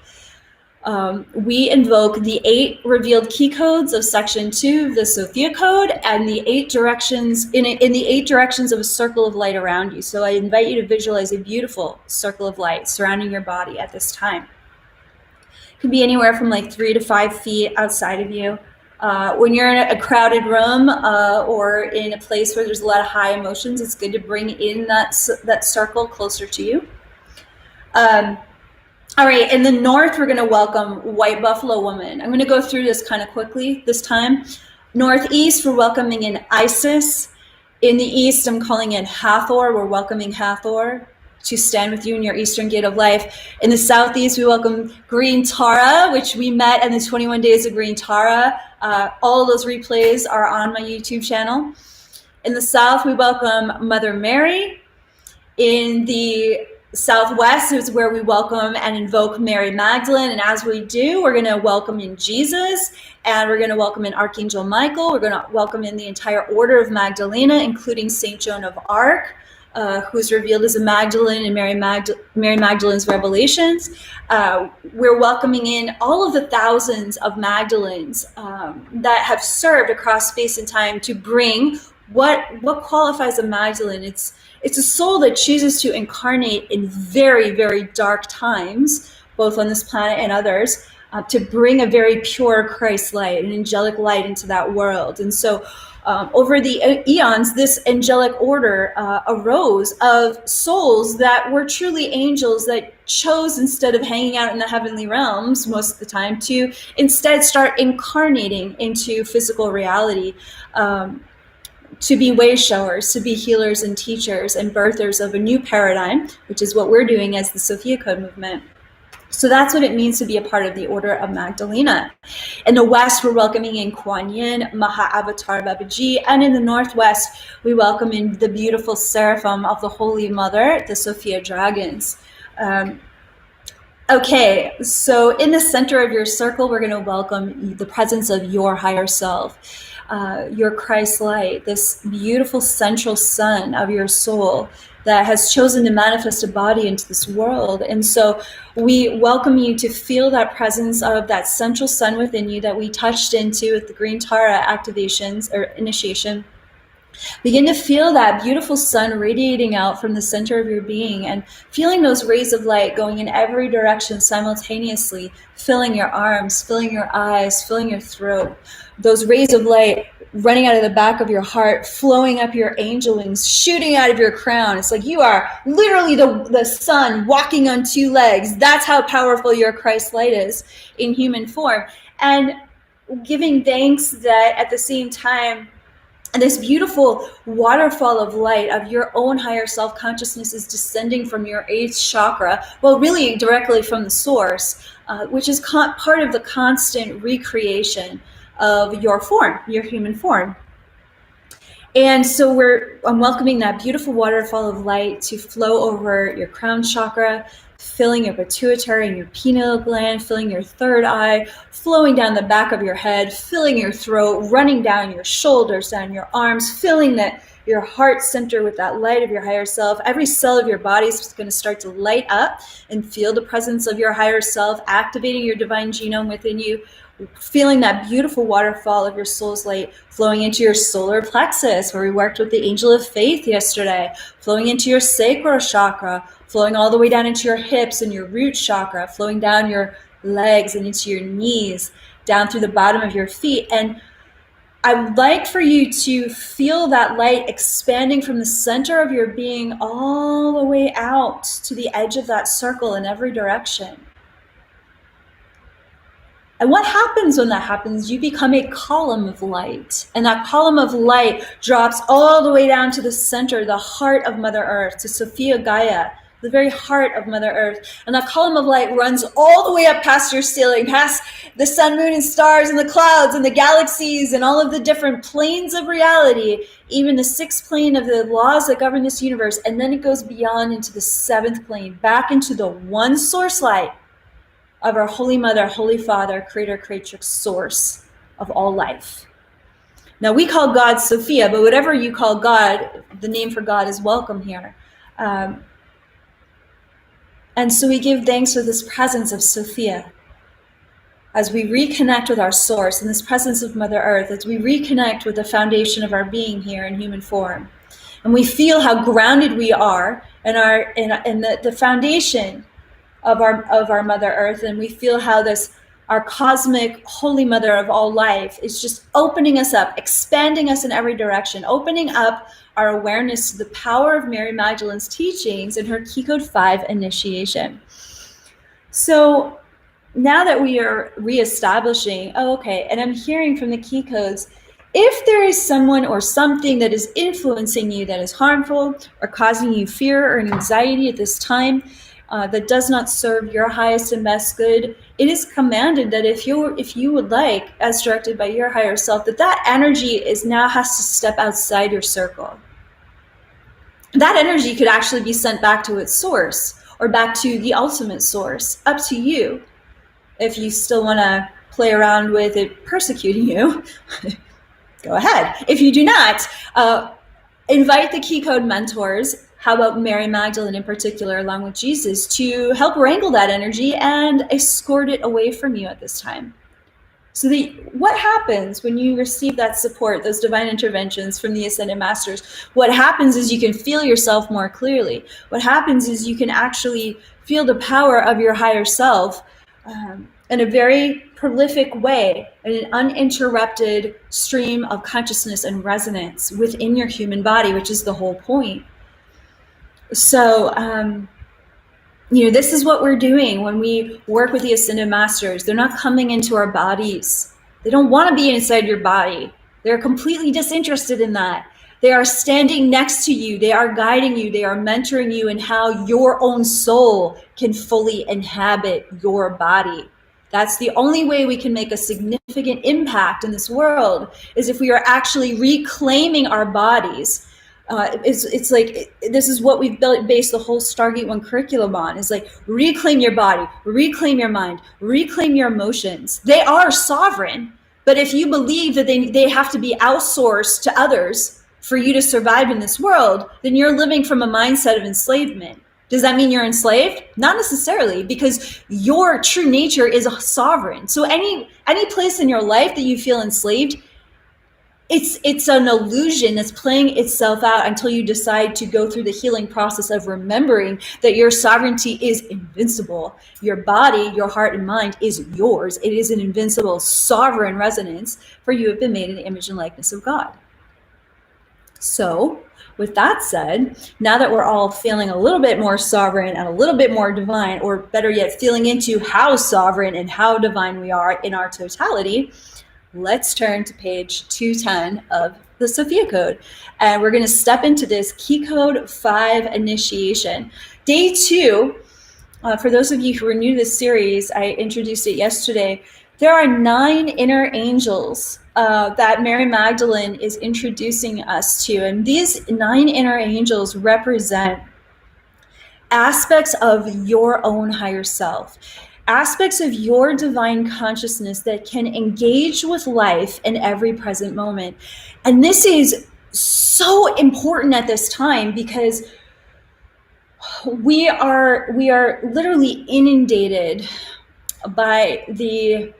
We invoke the 8 revealed key codes of section 2 of the Sophia Code, and the 8 directions in the 8 directions of a circle of light around you. So I invite you to visualize a beautiful circle of light surrounding your body at this time. It could be anywhere from like 3 to 5 feet outside of you. When you're in a crowded room or in a place where there's a lot of high emotions, it's good to bring in that circle closer to you. All right, in the north, we're going to welcome White Buffalo Woman. I'm going to go through this kind of quickly this time. Northeast, we're welcoming in Isis. In the east, I'm calling in Hathor. We're welcoming Hathor to stand with you in your Eastern Gate of Life. In the southeast, we welcome Green Tara, which we met in the 21 Days of Green Tara. All of those replays are on my YouTube channel. In the south, we welcome Mother Mary. In the southwest is where we welcome and invoke Mary Magdalene. And as we do, we're going to welcome in Jesus, and we're going to welcome in Archangel Michael. We're going to welcome in the entire Order of Magdalena, including Saint Joan of Arc, who's revealed as a Magdalene in Mary Magdalene's Revelations. We're welcoming in all of the thousands of Magdalenes that have served across space and time to bring what qualifies a Magdalene? It's a soul that chooses to incarnate in very, very dark times, both on this planet and others, to bring a very pure Christ light, an angelic light into that world. And so over the eons, this angelic order arose of souls that were truly angels that chose, instead of hanging out in the heavenly realms most of the time, to instead start incarnating into physical reality, to be way showers, to be healers and teachers and birthers of a new paradigm, which is what we're doing as the Sophia Code movement. So that's what it means to be a part of the Order of Magdalena. In the West, we're welcoming in Kuan Yin, Maha-Avatar Babaji, and in the Northwest, we welcome in the beautiful seraphim of the Holy Mother, the Sophia Dragons. Okay, so in the center of your circle, we're going to welcome the presence of your higher self, your Christ light, this beautiful central sun of your soul that has chosen to manifest a body into this world. And so we welcome you to feel that presence of that central sun within you that we touched into with the green Tara activations or initiation. Begin to feel that beautiful sun radiating out from the center of your being and feeling those rays of light going in every direction simultaneously, filling your arms, filling your eyes, filling your throat. Those rays of light running out of the back of your heart, flowing up your angel wings, shooting out of your crown. It's like you are literally the sun walking on two legs. That's how powerful your Christ light is in human form. And giving thanks that at the same time, this beautiful waterfall of light of your own higher self-consciousness is descending from your 8th chakra, well, really directly from the source, which is part of the constant recreation of your form, your human form. And so I'm welcoming that beautiful waterfall of light to flow over your crown chakra, filling your pituitary and your pineal gland, filling your third eye, flowing down the back of your head, filling your throat, running down your shoulders, down your arms, filling your heart center with that light of your higher self. Every cell of your body is going to start to light up and feel the presence of your higher self, activating your divine genome within you, feeling that beautiful waterfall of your soul's light flowing into your solar plexus, where we worked with the angel of faith yesterday, flowing into your sacral chakra, flowing all the way down into your hips and your root chakra, flowing down your legs and into your knees, down through the bottom of your feet. And I would like for you to feel that light expanding from the center of your being all the way out to the edge of that circle in every direction. And what happens when that happens? You become a column of light. And that column of light drops all the way down to the center, the heart of Mother Earth, to Sophia Gaia, the very heart of Mother Earth. And that column of light runs all the way up past your ceiling, past the sun, moon, and stars, and the clouds, and the galaxies, and all of the different planes of reality, even the 6th plane of the laws that govern this universe. And then it goes beyond into the 7th plane, back into the one source light of our Holy Mother, Holy Father, Creator, Creatrix, source of all life. Now, we call God Sophia, but whatever you call God, the name for God is welcome here. And so we give thanks for this presence of Sophia as we reconnect with our source, and this presence of Mother Earth, as we reconnect with the foundation of our being here in human form. And we feel how grounded we are in the foundation of our Mother Earth, and we feel how our cosmic Holy Mother of all life is just opening us up, expanding us in every direction, opening up our awareness to the power of Mary Magdalene's teachings in her Keycode 5 initiation. So now that we are reestablishing, and I'm hearing from the Keycodes, if there is someone or something that is influencing you that is harmful or causing you fear or anxiety at this time, that does not serve your highest and best good, it is commanded that if you would like, as directed by your higher self, that energy now has to step outside your circle. That energy could actually be sent back to its source or back to the ultimate source, up to you. If you still want to play around with it persecuting you, go ahead. If you do not, invite the Keycode mentors. How about Mary Magdalene in particular, along with Jesus, to help wrangle that energy and escort it away from you at this time. So what happens when you receive that support, those divine interventions from the Ascended Masters? What happens is you can feel yourself more clearly. What happens is you can actually feel the power of your higher self in a very prolific way, in an uninterrupted stream of consciousness and resonance within your human body, which is the whole point. So, this is what we're doing when we work with the Ascended Masters. They're not coming into our bodies. They don't want to be inside your body. They're completely disinterested in that. They are standing next to you. They are guiding you. They are mentoring you in how your own soul can fully inhabit your body. That's the only way we can make a significant impact in this world, is if we are actually reclaiming our bodies. It's like, this is what we've based the whole Stargate 1 curriculum on, is like, reclaim your body, reclaim your mind, reclaim your emotions. They are sovereign, but if you believe that they have to be outsourced to others for you to survive in this world, then you're living from a mindset of enslavement. Does that mean you're enslaved? Not necessarily, because your true nature is sovereign. So any place in your life that you feel enslaved, it's an illusion that's playing itself out until you decide to go through the healing process of remembering that your sovereignty is invincible. Your body, your heart and mind is yours. It is an invincible, sovereign resonance, for you have been made in the image and likeness of God. So, with that said, now that we're all feeling a little bit more sovereign and a little bit more divine, or better yet, feeling into how sovereign and how divine we are in our totality, let's turn to page 210 of the Sophia Code. And we're going to step into this Keycode 5 initiation. Day 2, for those of you who are new to this series, I introduced it yesterday. There are 9 inner angels that Mary Magdalene is introducing us to. And these 9 inner angels represent aspects of your own higher self, aspects of your divine consciousness that can engage with life in every present moment. And this is so important at this time, because we are literally inundated by the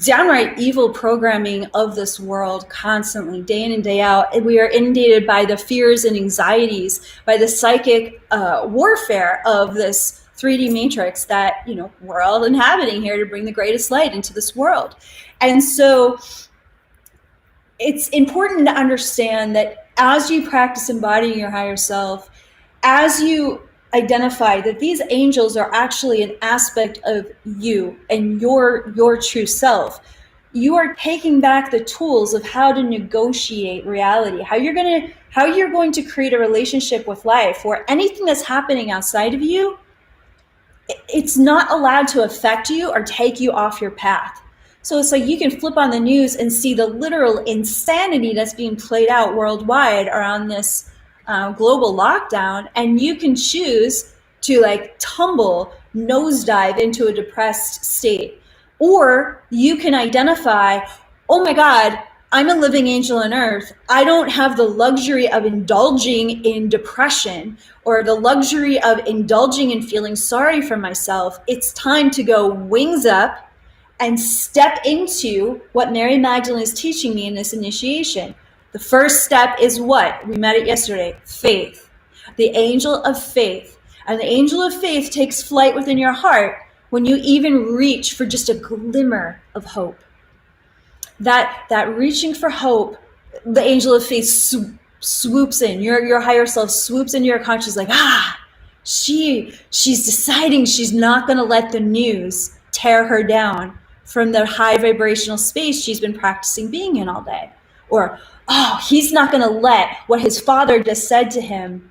downright evil programming of this world constantly, day in and day out. And we are inundated by the fears and anxieties, by the psychic warfare of this 3D matrix that, we're all inhabiting here to bring the greatest light into this world. And so it's important to understand that as you practice embodying your higher self, as you identify that these angels are actually an aspect of you and your true self, you are taking back the tools of how to negotiate reality, how you're going to create a relationship with life where anything that's happening outside of you, it's not allowed to affect you or take you off your path. So it's like you can flip on the news and see the literal insanity that's being played out worldwide around this global lockdown, and you can choose to tumble, nosedive into a depressed state. Or you can identify, oh my God, I'm a living angel on earth. I don't have the luxury of indulging in depression or the luxury of indulging in feeling sorry for myself. It's time to go wings up and step into what Mary Magdalene is teaching me in this initiation. The first step is what? We met it yesterday, faith. The angel of faith. And the angel of faith takes flight within your heart when you even reach for just a glimmer of hope. That reaching for hope, the angel of faith swoops in. Your higher self swoops into your consciousness like, she's deciding she's not going to let the news tear her down from the high vibrational space she's been practicing being in all day. Or, he's not going to let what his father just said to him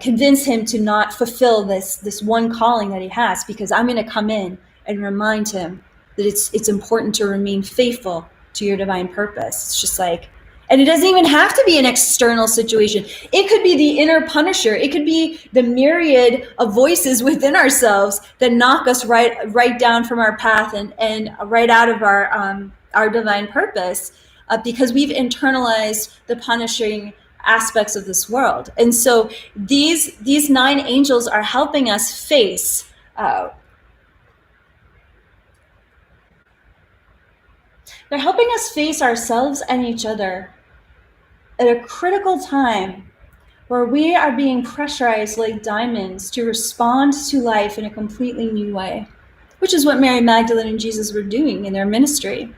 convince him to not fulfill this one calling that he has, because I'm going to come in and remind him that it's important to remain faithful to your divine purpose. It's just like, and it doesn't even have to be an external situation. It could be the inner punisher. It could be the myriad of voices within ourselves that knock us right down from our path and right out of our divine purpose, because we've internalized the punishing aspects of this world. And so these 9 angels are helping us face They're helping us face ourselves and each other at a critical time where we are being pressurized like diamonds to respond to life in a completely new way, which is what Mary Magdalene and Jesus were doing in their ministry.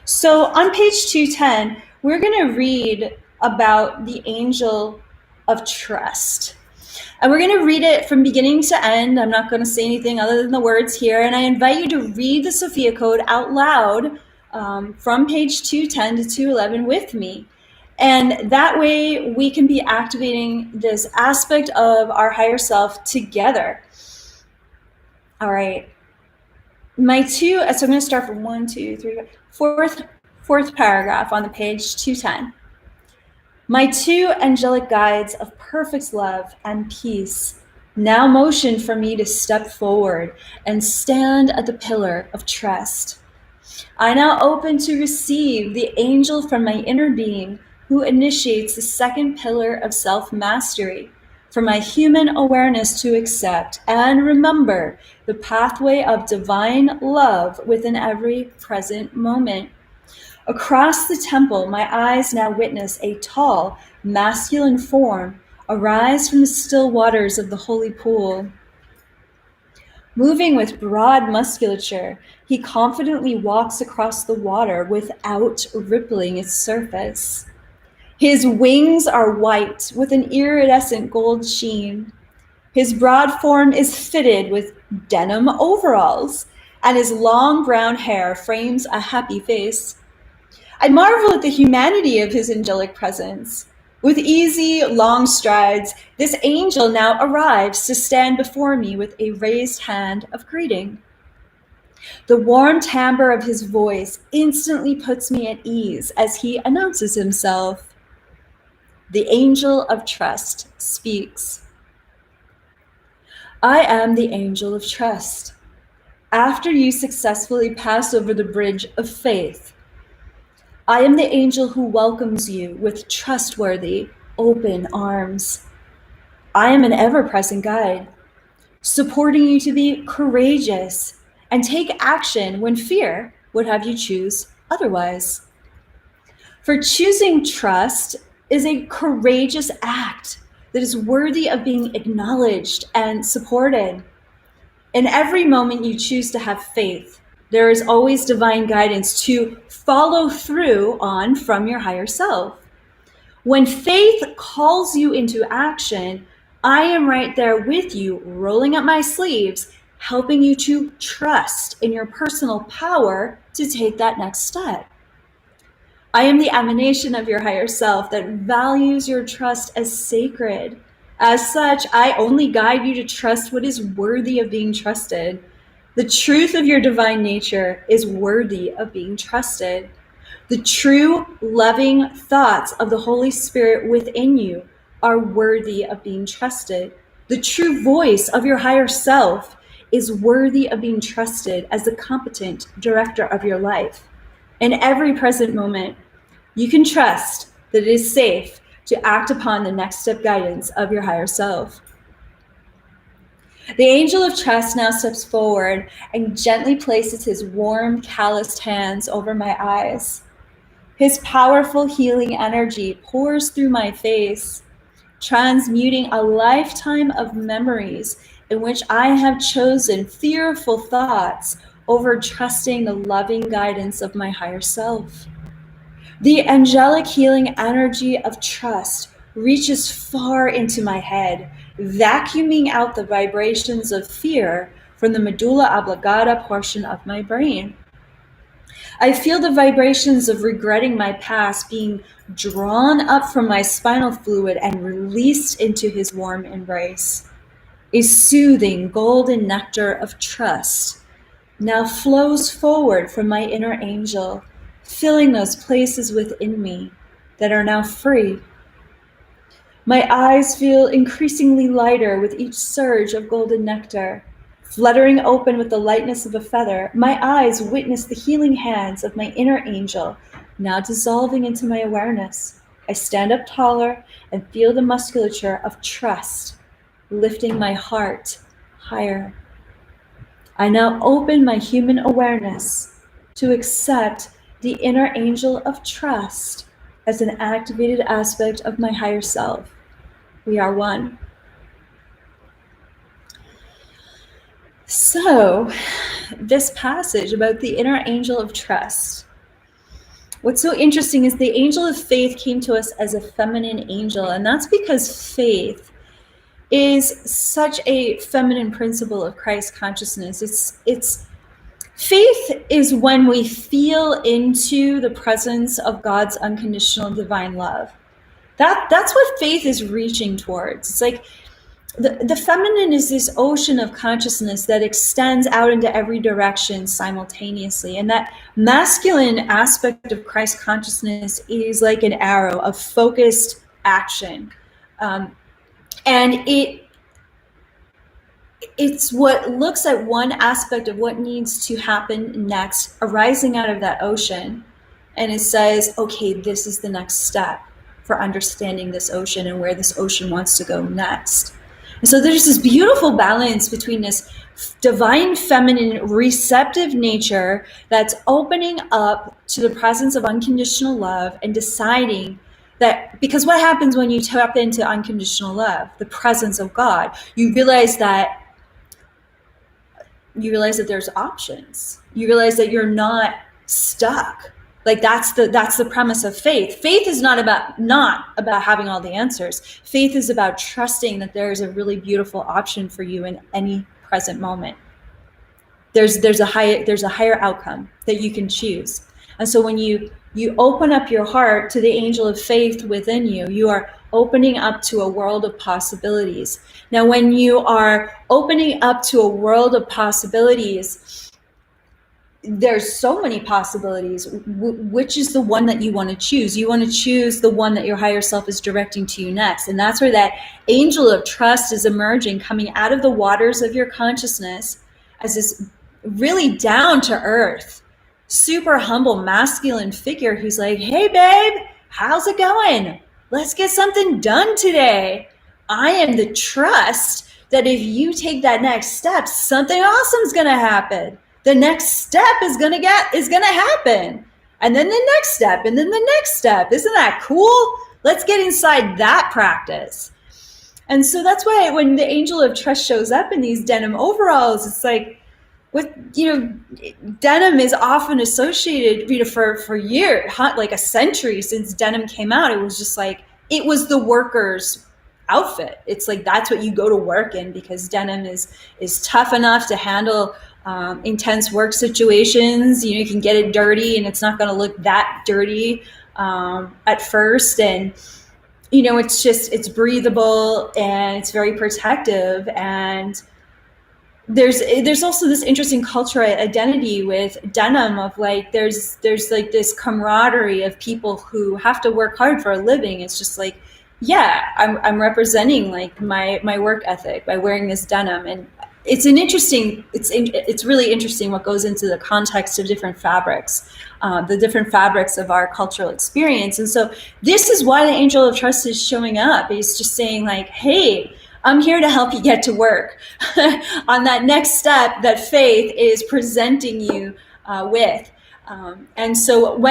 So on page 210, we're going to read about the angel of trust. And we're going to read it from beginning to end. I'm not going to say anything other than the words here. And I invite you to read the Sophia Code out loud from page 210 to 211 with me. And that way we can be activating this aspect of our higher self together. All right. So I'm going to start from 1, 2, 3, fourth paragraph on the page 210. My two angelic guides of perfect love and peace now motion for me to step forward and stand at the pillar of trust. I now open to receive the angel from my inner being who initiates the second pillar of self-mastery, for my human awareness to accept and remember the pathway of divine love within every present moment. Across the temple, my eyes now witness a tall, masculine form arise from the still waters of the holy pool. Moving with broad musculature, he confidently walks across the water without rippling its surface. His wings are white with an iridescent gold sheen. His broad form is fitted with denim overalls, and his long brown hair frames a happy face. I marvel at the humanity of his angelic presence. With easy, long strides, this angel now arrives to stand before me with a raised hand of greeting. The warm timbre of his voice instantly puts me at ease as he announces himself. The angel of trust speaks. I am the angel of trust. After you successfully pass over the bridge of faith, I am the angel who welcomes you with trustworthy, open arms. I am an ever-present guide, supporting you to be courageous and take action when fear would have you choose otherwise. For choosing trust is a courageous act that is worthy of being acknowledged and supported. In every moment you choose to have faith, there is always divine guidance to follow through on from your higher self. When faith calls you into action, I am right there with you, rolling up my sleeves, helping you to trust in your personal power to take that next step. I am the emanation of your higher self that values your trust as sacred. As such, I only guide you to trust what is worthy of being trusted. The truth of your divine nature is worthy of being trusted. The true, loving thoughts of the Holy Spirit within you are worthy of being trusted. The true voice of your higher self is worthy of being trusted as the competent director of your life. In every present moment, you can trust that it is safe to act upon the next step guidance of your higher self. The angel of trust now steps forward and gently places his warm, calloused hands over my eyes. His powerful healing energy pours through my face, transmuting a lifetime of memories in which I have chosen fearful thoughts over trusting the loving guidance of my higher self. The angelic healing energy of trust reaches far into my head, vacuuming out the vibrations of fear from the medulla oblongata portion of my brain. I feel the vibrations of regretting my past being drawn up from my spinal fluid and released into his warm embrace. A soothing golden nectar of trust now flows forward from my inner angel, filling those places within me that are now free. My eyes feel increasingly lighter with each surge of golden nectar. Fluttering open with the lightness of a feather, my eyes witness the healing hands of my inner angel, now dissolving into my awareness. I stand up taller and feel the musculature of trust, lifting my heart higher. I now open my human awareness to accept the inner angel of trust as an activated aspect of my higher self. We are one. So, this passage about the inner angel of trust. What's so interesting is the angel of faith came to us as a feminine angel, and that's because faith is such a feminine principle of Christ consciousness. It's faith is when we feel into the presence of God's unconditional divine love. That's what faith is reaching towards. It's like the feminine is this ocean of consciousness that extends out into every direction simultaneously. And that masculine aspect of Christ consciousness is like an arrow of focused action. And it's what looks at one aspect of what needs to happen next, arising out of that ocean. And it says, okay, this is the next step for understanding this ocean and where this ocean wants to go next. And so there's this beautiful balance between this divine feminine receptive nature that's opening up to the presence of unconditional love and deciding that, because what happens when you tap into unconditional love, the presence of God, you realize that there's options. You realize that you're not stuck. Like that's the premise of faith. Faith is not about having all the answers. Faith is about trusting that there is a really beautiful option for you in any present moment. There's a higher outcome that you can choose. And so when you open up your heart to the angel of faith within you, you are opening up to a world of possibilities. Now, when you are opening up to a world of possibilities, there's so many possibilities. Which is the one that you want to choose? You want to choose the one that your higher self is directing to you next. And that's where that angel of trust is emerging, coming out of the waters of your consciousness as this really down to earth, super humble masculine figure who's like, hey babe, how's it going? Let's get something done today. I am the trust that if you take that next step, something awesome is going to happen. The next step is going to happen. And then the next step, and then the next step. Isn't that cool? Let's get inside that practice. And so that's why when the angel of trust shows up in these denim overalls, it's like, denim is often associated, for years, like a century since denim came out. It was just like, it was the worker's outfit. It's like, that's what you go to work in, because denim is tough enough to handle intense work situations. You can get it dirty and it's not going to look that dirty at first. And, it's breathable and it's very protective. And there's also this interesting cultural identity with denim of like, there's like this camaraderie of people who have to work hard for a living. It's just like, yeah, I'm representing like my work ethic by wearing this denim. And it's really interesting what goes into the context of different fabrics, the different fabrics of our cultural experience. And so this is why the angel of trust is showing up. He's just saying like, hey, I'm here to help you get to work on that next step that faith is presenting you with. And so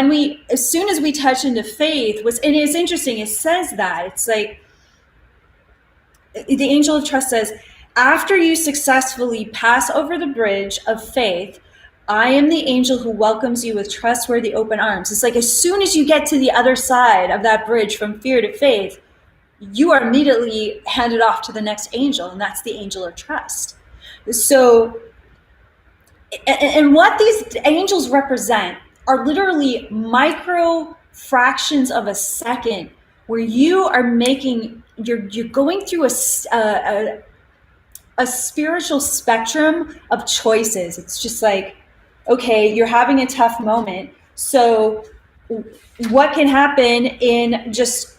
as soon as we touch into faith, and it's interesting, it says that, it's like, the angel of trust says, after you successfully pass over the bridge of faith, I am the angel who welcomes you with trustworthy open arms. It's like, as soon as you get to the other side of that bridge from fear to faith, you are immediately handed off to the next angel, and that's the angel of trust. So, and what these angels represent are literally micro fractions of a second where you are you're going through a spiritual spectrum of choices. It's just like, okay, you're having a tough moment. So what can happen in just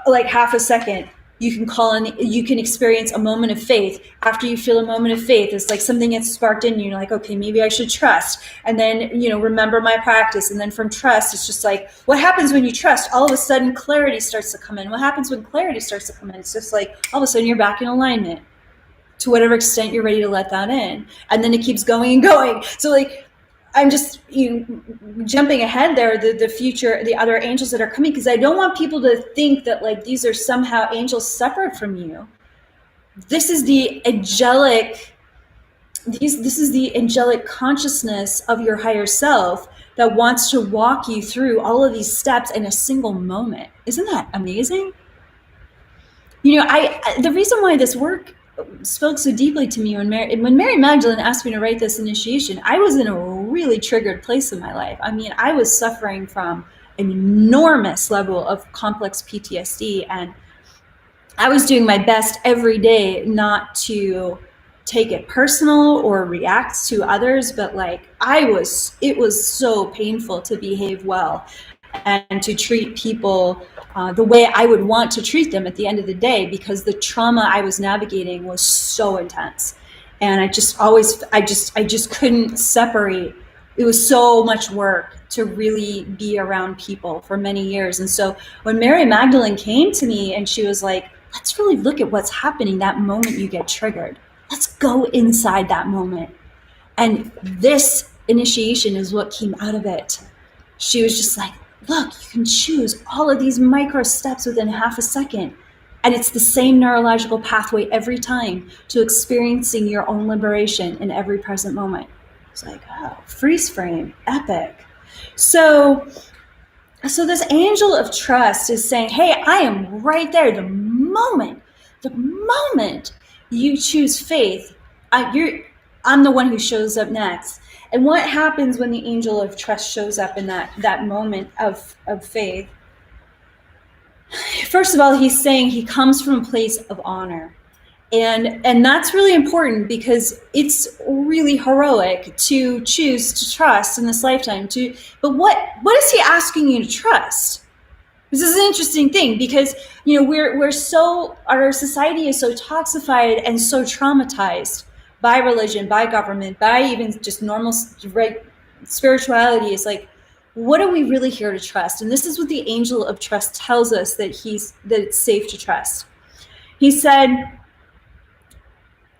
like half a second? You can experience a moment of faith. After you feel a moment of faith, it's like something gets sparked in you. You're like, okay, maybe I should trust. And then, remember my practice. And then from trust, it's just like, what happens when you trust? All of a sudden, clarity starts to come in. What happens when clarity starts to come in? It's just like, all of a sudden, you're back in alignment to whatever extent you're ready to let that in. And then it keeps going and going. So like, I'm just jumping ahead there, the future, the other angels that are coming, because I don't want people to think that like these are somehow angels separate from you. This is the angelic, this is the angelic consciousness of your higher self that wants to walk you through all of these steps in a single moment. Isn't that amazing? You know, the reason why this work spoke so deeply to me when Mary Magdalene asked me to write this initiation, I was in a really triggered place in my life. I mean, I was suffering from an enormous level of complex PTSD, and I was doing my best every day not to take it personal or react to others, but like it was so painful to behave well and to treat people the way I would want to treat them at the end of the day, because the trauma I was navigating was so intense. And I just couldn't separate. It was so much work to really be around people for many years. And so when Mary Magdalene came to me and she was like, let's really look at what's happening that moment you get triggered. Let's go inside that moment. And this initiation is what came out of it. She was just like, look, you can choose all of these micro steps within half a second. And it's the same neurological pathway every time to experiencing your own liberation in every present moment. It's like, oh, freeze frame, epic. So this angel of trust is saying, hey, I am right there. The moment you choose faith, I'm the one who shows up next. And what happens when the angel of trust shows up in that moment of faith? First of all, he's saying he comes from a place of honor. And that's really important, because it's really heroic to choose to trust in this lifetime. But what is he asking you to trust? This is an interesting thing, because you know our society is so toxified and so traumatized by religion, by government, by even just normal spirituality. Is like, what are we really here to trust? And this is what the angel of trust tells us, that it's safe to trust. He said,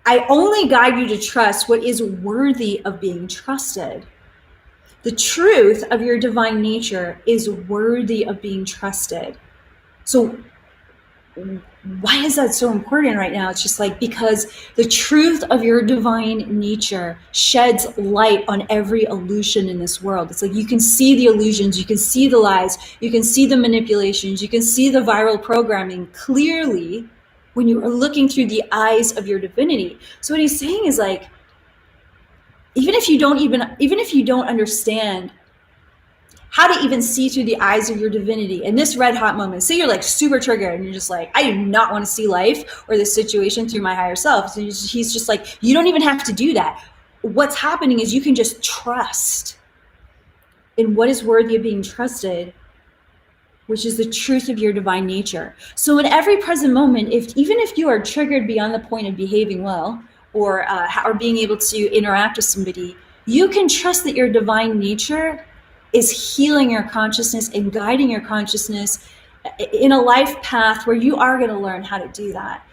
I only guide you to trust what is worthy of being trusted. The truth of your divine nature is worthy of being trusted. So why is that so important right now? It's just like, because the truth of your divine nature sheds light on every illusion in this world. It's like, you can see the illusions, you can see the lies, you can see the manipulations, you can see the viral programming clearly when you are looking through the eyes of your divinity. So what he's saying is like, even if you don't understand how to even see through the eyes of your divinity in this red hot moment, say you're like super triggered and you're just like, I do not want to see life or this situation through my higher self. So he's just like, you don't even have to do that. What's happening is you can just trust in what is worthy of being trusted, which is the truth of your divine nature. So in every present moment, even if you are triggered beyond the point of behaving well, or being able to interact with somebody, you can trust that your divine nature is healing your consciousness and guiding your consciousness in a life path where you are going to learn how to do that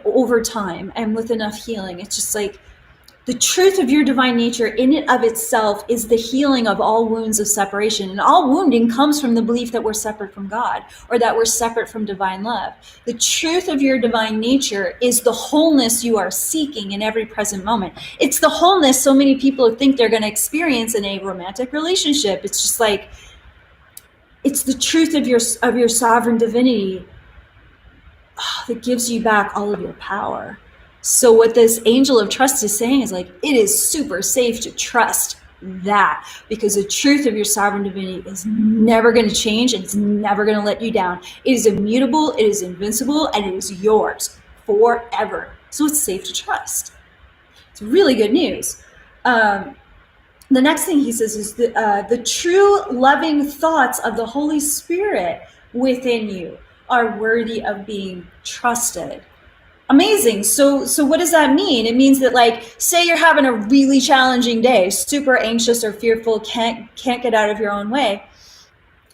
over time and with enough healing. It's just like, the truth of your divine nature in and of itself is the healing of all wounds of separation. And all wounding comes from the belief that we're separate from God, or that we're separate from divine love. The truth of your divine nature is the wholeness you are seeking in every present moment. It's the wholeness so many people think they're going to experience in a romantic relationship. It's just like, it's the truth of your sovereign divinity that gives you back all of your power. So what this angel of trust is saying is like, it is super safe to trust that, because the truth of your sovereign divinity is never going to change, and it's never going to let you down. It is immutable, it is invincible, and it is yours forever. So it's safe to trust. It's really good news. The next thing he says is the true loving thoughts of the Holy Spirit within you are worthy of being trusted. Amazing. So what does that mean? It means that, like, say you're having a really challenging day, super anxious or fearful, can't get out of your own way.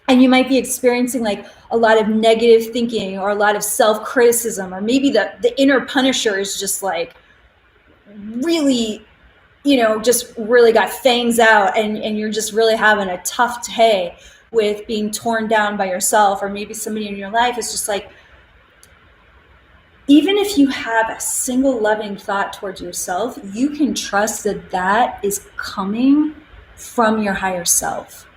And you might be experiencing like a lot of negative thinking or a lot of self-criticism, or maybe the inner punisher is just like really just really got fangs out and you're just really having a tough day with being torn down by yourself, or maybe somebody in your life is just like, even if you have a single loving thought towards yourself, you can trust that that is coming from your higher self.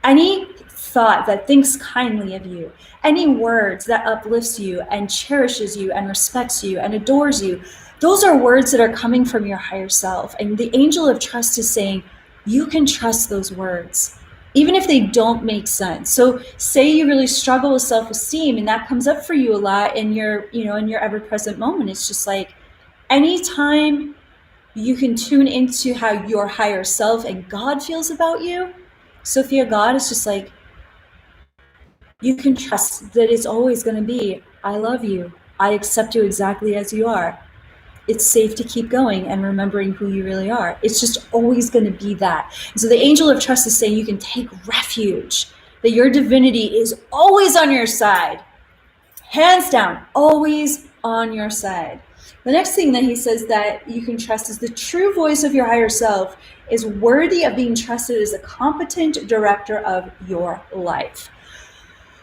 Any thought that thinks kindly of you, any words that uplifts you and cherishes you and respects you and adores you, those are words that are coming from your higher self. And the angel of trust is saying, you can trust those words, even if they don't make sense. So say you really struggle with self-esteem and that comes up for you a lot in your, in your ever-present moment. It's just like, anytime you can tune into how your higher self and God feels about you, Sophia, God is just like, you can trust that it's always going to be, I love you. I accept you exactly as you are. It's safe to keep going and remembering who you really are. It's just always going to be that. And so the angel of trust is saying you can take refuge, that your divinity is always on your side. Hands down, always on your side. The next thing that he says that you can trust is the true voice of your higher self is worthy of being trusted as a competent director of your life.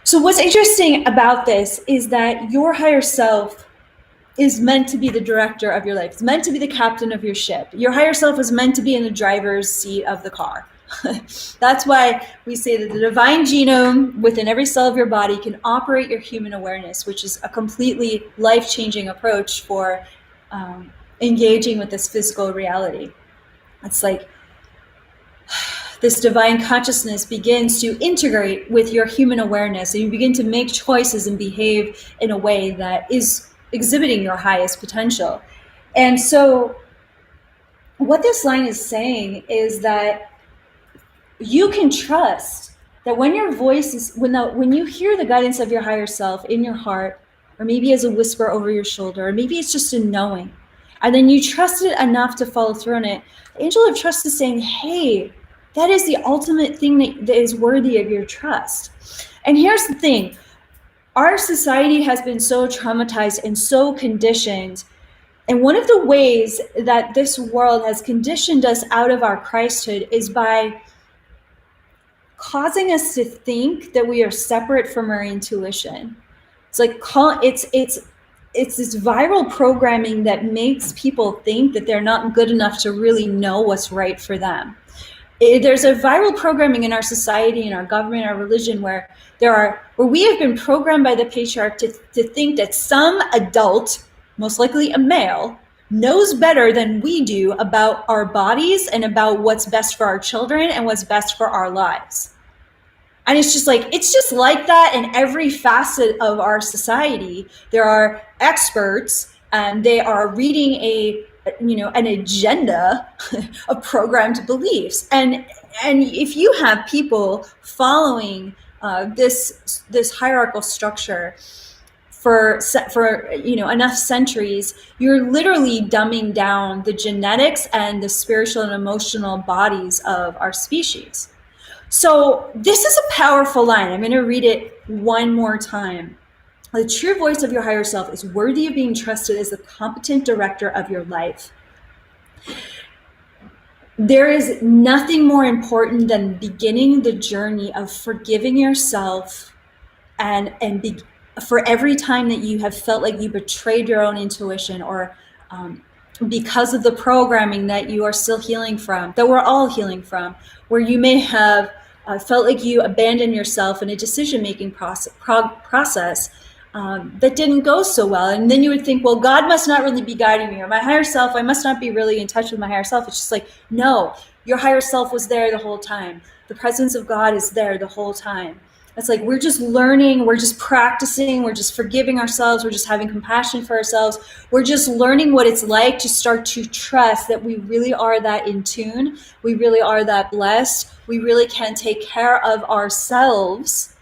So what's interesting about this is that your higher self is meant to be the director of your life. It's meant to be the captain of your ship. Your higher self is meant to be in the driver's seat of the car. That's why we say that the divine genome within every cell of your body can operate your human awareness, which is a completely life-changing approach for engaging with this physical reality. It's like this divine consciousness begins to integrate with your human awareness, and you begin to make choices and behave in a way that is exhibiting your highest potential. And so what this line is saying is that you can trust that when your voice is, when you hear the guidance of your higher self in your heart, or maybe as a whisper over your shoulder, or maybe it's just a knowing, and then you trust it enough to follow through on it, the angel of trust is saying, hey, that is the ultimate thing that is worthy of your trust. And here's the thing. Our society has been so traumatized and so conditioned. And one of the ways that this world has conditioned us out of our Christhood is by causing us to think that we are separate from our intuition. It's like, it's this viral programming that makes people think that they're not good enough to really know what's right for them. There's a viral programming in our society, in our government, our religion, where we have been programmed by the patriarch to think that some adult, most likely a male, knows better than we do about our bodies and about what's best for our children and what's best for our lives. And it's just like that in every facet of our society. There are experts and they are reading an agenda of programmed beliefs. And if you have people following this hierarchical structure for enough centuries, you're literally dumbing down the genetics and the spiritual and emotional bodies of our species. So this is a powerful line. I'm going to read it one more time. The true voice of your higher self is worthy of being trusted as the competent director of your life. There is nothing more important than beginning the journey of forgiving yourself for every time that you have felt like you betrayed your own intuition, or because of the programming that you are still healing from, that we're all healing from, where you may have felt like you abandoned yourself in a decision-making process that didn't go so well. And then you would think, well, God must not really be guiding me, or my higher self, I must not be really in touch with my higher self. It's just like, no, your higher self was there the whole time. The presence of God is there the whole time. It's like, we're just learning, we're just practicing, we're just forgiving ourselves, we're just having compassion for ourselves. We're just learning what it's like to start to trust that we really are that in tune. We really are that blessed. We really can take care of ourselves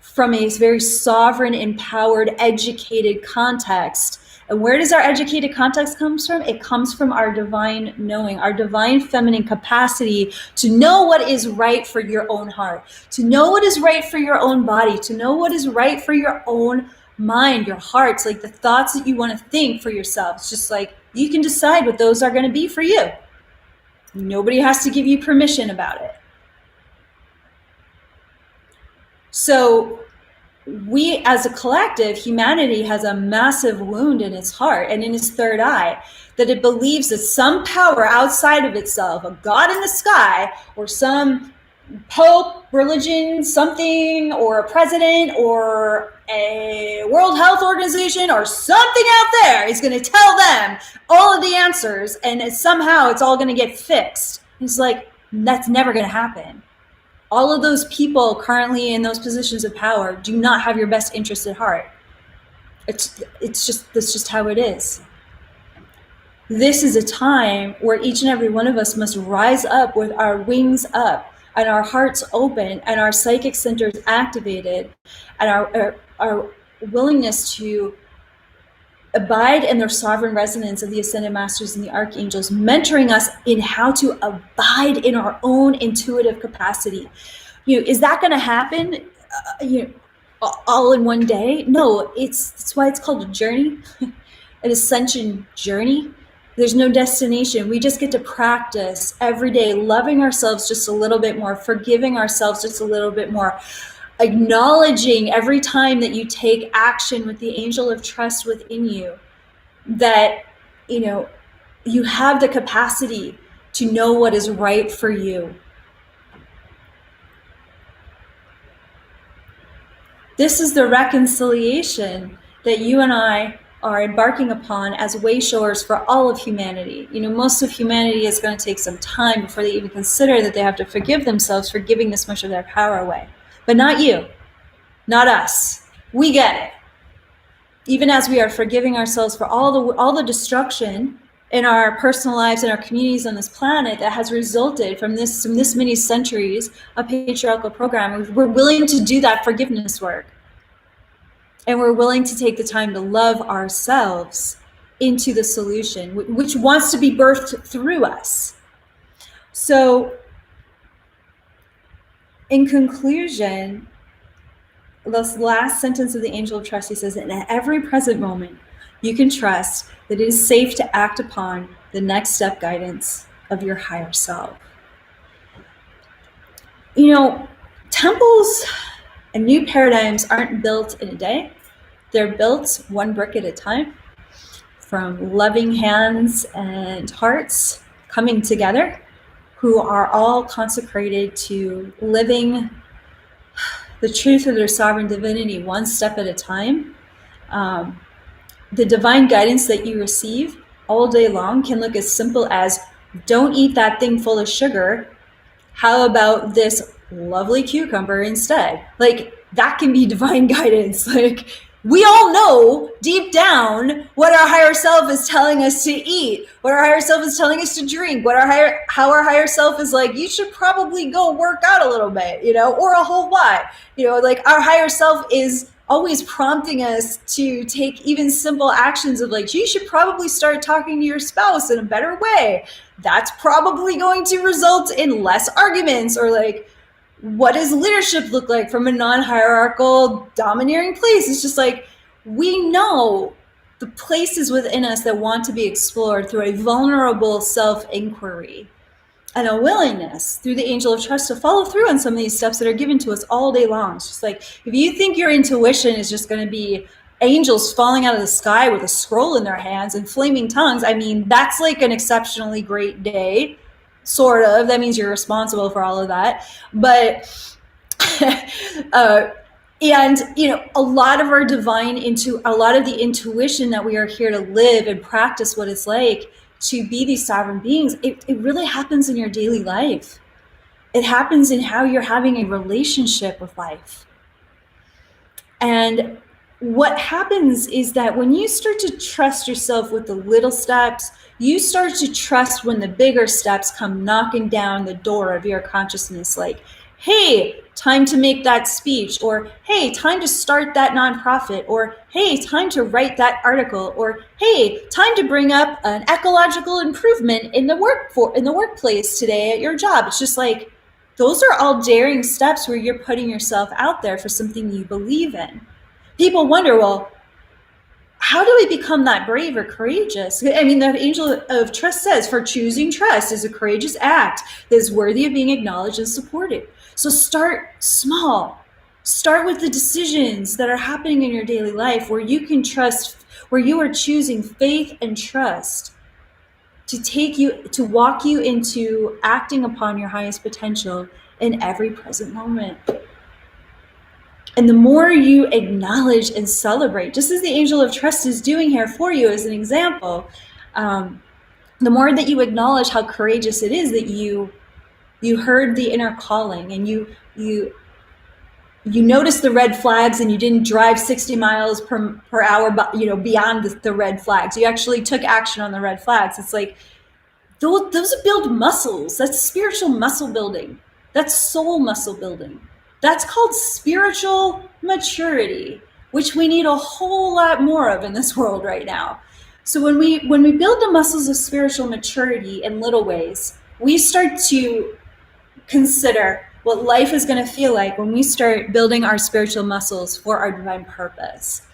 from a very sovereign, empowered, educated context. And where does our educated context comes from? It comes from our divine knowing, our divine feminine capacity to know what is right for your own heart, to know what is right for your own body, to know what is right for your own mind, your heart, like the thoughts that you want to think for yourself. It's just like, you can decide what those are going to be for you. Nobody has to give you permission about it. So we, as a collective, humanity has a massive wound in its heart and in its third eye, that it believes that some power outside of itself, a God in the sky, or some pope, religion, something, or a president, or a World Health Organization, or something out there is going to tell them all of the answers, and somehow it's all going to get fixed. It's like, that's never going to happen. All of those people currently in those positions of power do not have your best interest at heart. That's just how it is. This is a time where each and every one of us must rise up with our wings up and our hearts open and our psychic centers activated, and our willingness to abide in their sovereign resonance of the Ascended Masters and the Archangels, mentoring us in how to abide in our own intuitive capacity. Is that going to happen all in one day? No, that's why it's called a journey, an ascension journey. There's no destination. We just get to practice every day, loving ourselves just a little bit more, forgiving ourselves just a little bit more, acknowledging every time that you take action with the angel of trust within you, that you have the capacity to know what is right for you. This is the reconciliation that you and I are embarking upon as wayshowers for all of humanity. Most of humanity is going to take some time before they even consider that they have to forgive themselves for giving this much of their power away. But not you, not us. We get it. Even as we are forgiving ourselves for all the destruction in our personal lives and our communities on this planet that has resulted from this many centuries of patriarchal programming, we're willing to do that forgiveness work. And we're willing to take the time to love ourselves into the solution, which wants to be birthed through us. So, in conclusion, this last sentence of the Angel of Trust, he says, in every present moment, you can trust that it is safe to act upon the next step guidance of your higher self. Temples and new paradigms aren't built in a day. They're built one brick at a time, from loving hands and hearts coming together, who are all consecrated to living the truth of their sovereign divinity one step at a time. The divine guidance that you receive all day long can look as simple as, don't eat that thing full of sugar. How about this lovely cucumber instead? That can be divine guidance. We all know deep down what our higher self is telling us to eat, what our higher self is telling us to drink, how our higher self is like, you should probably go work out a little bit, or a whole lot. Our higher self is always prompting us to take even simple actions of you should probably start talking to your spouse in a better way. That's probably going to result in less arguments, or what does leadership look like from a non-hierarchical domineering place? It's just we know the places within us that want to be explored through a vulnerable self-inquiry and a willingness through the Angel of Trust to follow through on some of these steps that are given to us all day long. It's just if you think your intuition is just going to be angels falling out of the sky with a scroll in their hands and flaming tongues, that's an exceptionally great day. Sort of. That means you're responsible for all of that. But, a lot of our a lot of the intuition that we are here to live and practice what it's like to be these sovereign beings, it really happens in your daily life. It happens in how you're having a relationship with life. And what happens is that when you start to trust yourself with the little steps, you start to trust when the bigger steps come knocking down the door of your consciousness, hey, time to make that speech, or hey, time to start that nonprofit, or hey, time to write that article, or hey, time to bring up an ecological improvement in the workplace today at your job. It's just those are all daring steps where you're putting yourself out there for something you believe in. People wonder, well, how do we become that brave or courageous? I mean, the angel of trust says, for choosing trust is a courageous act that is worthy of being acknowledged and supported. So start small. Start with the decisions that are happening in your daily life where you can trust, where you are choosing faith and trust to take you, to walk you into acting upon your highest potential in every present moment. And the more you acknowledge and celebrate, just as the angel of trust is doing here for you as an example, the more that you acknowledge how courageous it is that you heard the inner calling, and you noticed the red flags, and you didn't drive 60 miles per hour, beyond the red flags. You actually took action on the red flags. It's like, those build muscles. That's spiritual muscle building. That's soul muscle building. That's called spiritual maturity, which we need a whole lot more of in this world right now. So when we build the muscles of spiritual maturity in little ways, we start to consider what life is going to feel like when we start building our spiritual muscles for our divine purpose.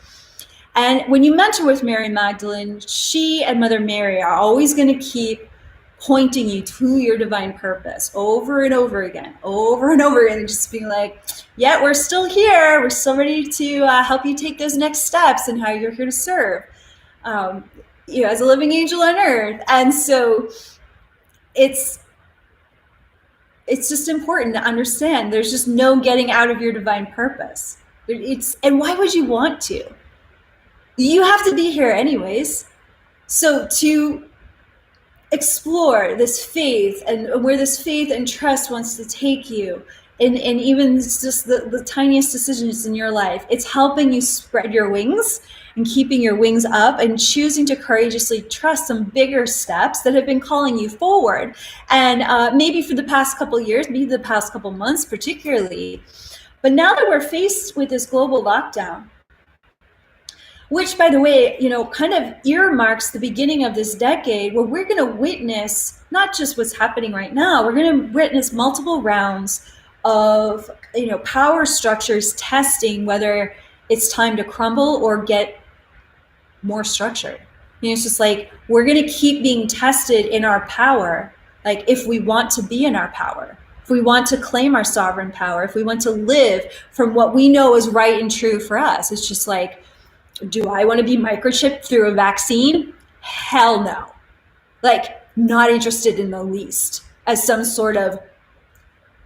And when you mentor with Mary Magdalene, she and Mother Mary are always going to keep pointing you to your divine purpose over and over again, and just being like, yeah, we're still here. We're still ready to help you take those next steps and how you're here to serve, as a living angel on earth. And so it's just important to understand there's just no getting out of your divine purpose. And why would you want to? You have to be here anyways. So to explore this faith and where this faith and trust wants to take you, and even just the tiniest decisions in your life, it's helping you spread your wings and keeping your wings up and choosing to courageously trust some bigger steps that have been calling you forward. And maybe for the past couple of years, maybe the past couple months particularly, but now that we're faced with this global lockdown, which, by the way, kind of earmarks the beginning of this decade where we're going to witness not just what's happening right now, we're going to witness multiple rounds of, power structures testing whether it's time to crumble or get more structured. It's just like, we're going to keep being tested in our power, like if we want to be in our power, if we want to claim our sovereign power, if we want to live from what we know is right and true for us. It's just like, do I want to be microchipped through a vaccine? Hell no. Like, not interested in the least as some sort of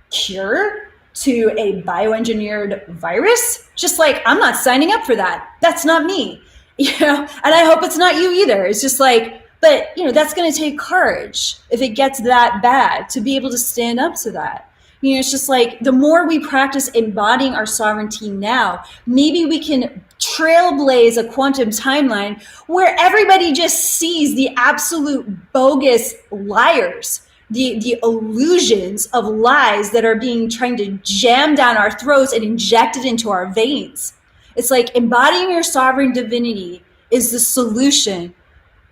cure to a bioengineered virus. Just like, I'm not signing up for that. That's not me. And I hope it's not you either. It's just like, but that's going to take courage if it gets that bad to be able to stand up to that. It's just like, the more we practice embodying our sovereignty now, maybe we can trailblaze a quantum timeline where everybody just sees the absolute bogus liars, the illusions of lies that are being trying to jam down our throats and injected into our veins. It's like, embodying your sovereign divinity is the solution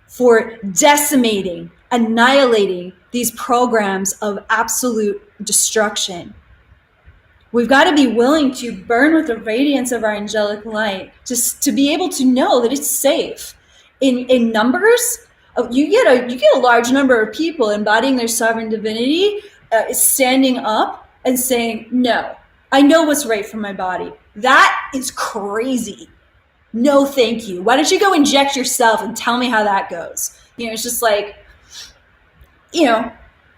for decimating, annihilating these programs of absolute destruction. We've got to be willing to burn with the radiance of our angelic light, just to be able to know that it's safe. In numbers, you get a large number of people embodying their sovereign divinity, standing up and saying, no, I know what's right for my body. That is crazy. No, thank you. Why don't you go inject yourself and tell me how that goes? It's just like,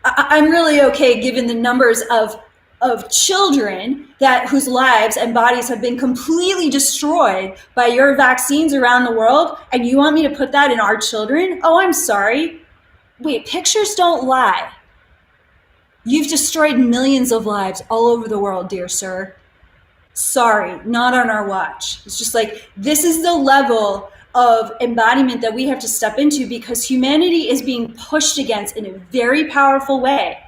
I'm really okay given the numbers of children whose lives and bodies have been completely destroyed by your vaccines around the world, and you want me to put that in our children? Oh, I'm sorry. Wait, pictures don't lie. You've destroyed millions of lives all over the world, dear sir. Sorry, not on our watch. It's just like, this is the level of embodiment that we have to step into, because humanity is being pushed against in a very powerful way.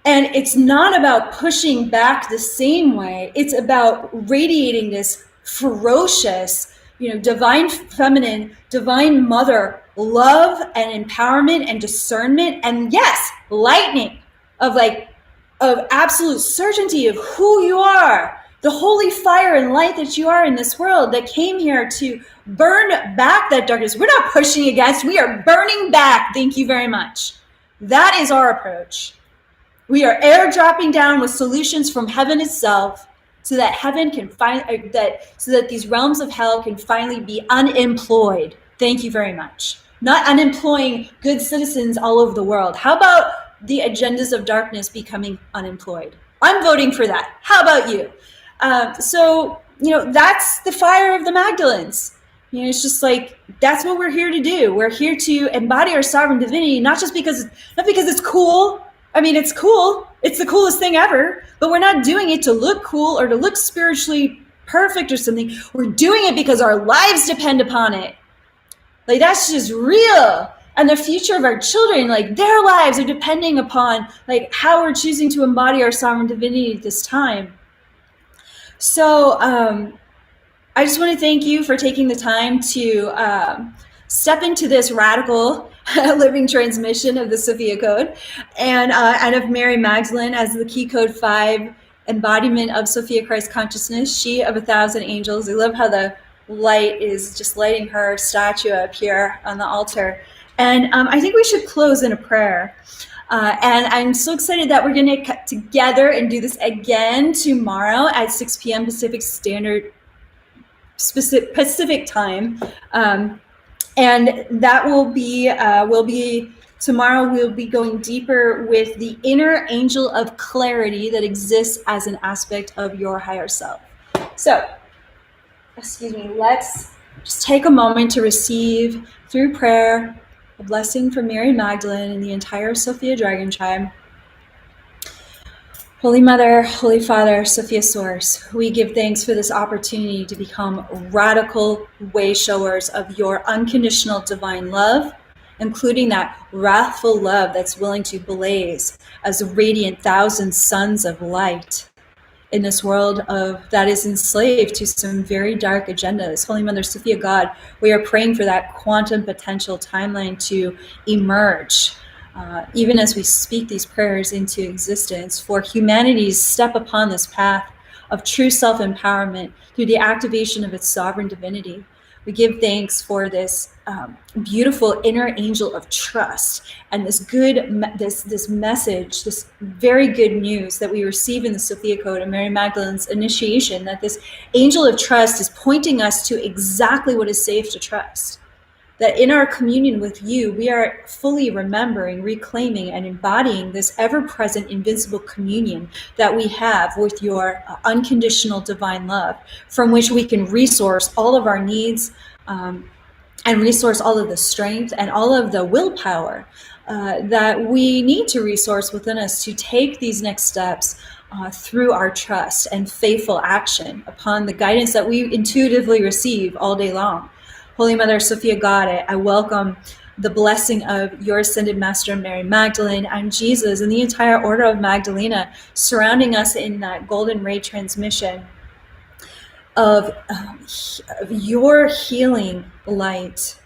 And it's not about pushing back the same way. It's about radiating this ferocious, divine feminine, divine mother love and empowerment and discernment. And yes, lightning of absolute certainty of who you are, the holy fire and light that you are in this world that came here to burn back that darkness. We're not pushing against, we are burning back. Thank you very much. That is our approach. We are airdropping down with solutions from heaven itself so that heaven can so that these realms of hell can finally be unemployed. Thank you very much. Not unemploying good citizens all over the world. How about the agendas of darkness becoming unemployed? I'm voting for that. How about you? So, that's the fire of the Magdalenes. It's just like, that's what we're here to do. We're here to embody our sovereign divinity, not because it's cool. I mean, it's cool. It's the coolest thing ever, but we're not doing it to look cool or to look spiritually perfect or something. We're doing it because our lives depend upon it. Like, that's just real. And the future of our children, like, their lives are depending upon, like, how we're choosing to embody our sovereign divinity at this time. So I just want to thank you for taking the time to step into this radical living transmission of the Sophia Code and of Mary Magdalene as the Keycode 5 embodiment of Sophia Christ consciousness, she of 1,000 angels. I love how the light is just lighting her statue up here on the altar. And I think we should close in a prayer. And I'm so excited that we're going to get together and do this again tomorrow at 6 p.m. Pacific time. And that will be tomorrow. We'll be going deeper with the inner angel of clarity that exists as an aspect of your higher self. So, let's just take a moment to receive through prayer a blessing from Mary Magdalene and the entire Sophia Dragon tribe. Holy Mother, Holy Father, Sophia Source, we give thanks for this opportunity to become radical way showers of your unconditional divine love, including that wrathful love that's willing to blaze as radiant thousand suns of light in this world that is enslaved to some very dark agendas. Holy Mother Sophia God, we are praying for that quantum potential timeline to emerge, even as we speak these prayers into existence, for humanity's step upon this path of true self-empowerment through the activation of its sovereign divinity. We give thanks for this beautiful inner angel of trust and this message, this very good news that we receive in the Sophia Code and Mary Magdalene's initiation, that this angel of trust is pointing us to exactly what is safe to trust. That in our communion with you, we are fully remembering, reclaiming, and embodying this ever-present invincible communion that we have with your unconditional divine love, from which we can resource all of our needs and resource all of the strength and all of the willpower that we need to resource within us to take these next steps through our trust and faithful action upon the guidance that we intuitively receive all day long. Holy Mother Sophia God, I welcome the blessing of your Ascended Master Mary Magdalene and Jesus and the entire Order of Magdalena surrounding us in that golden ray transmission of your healing light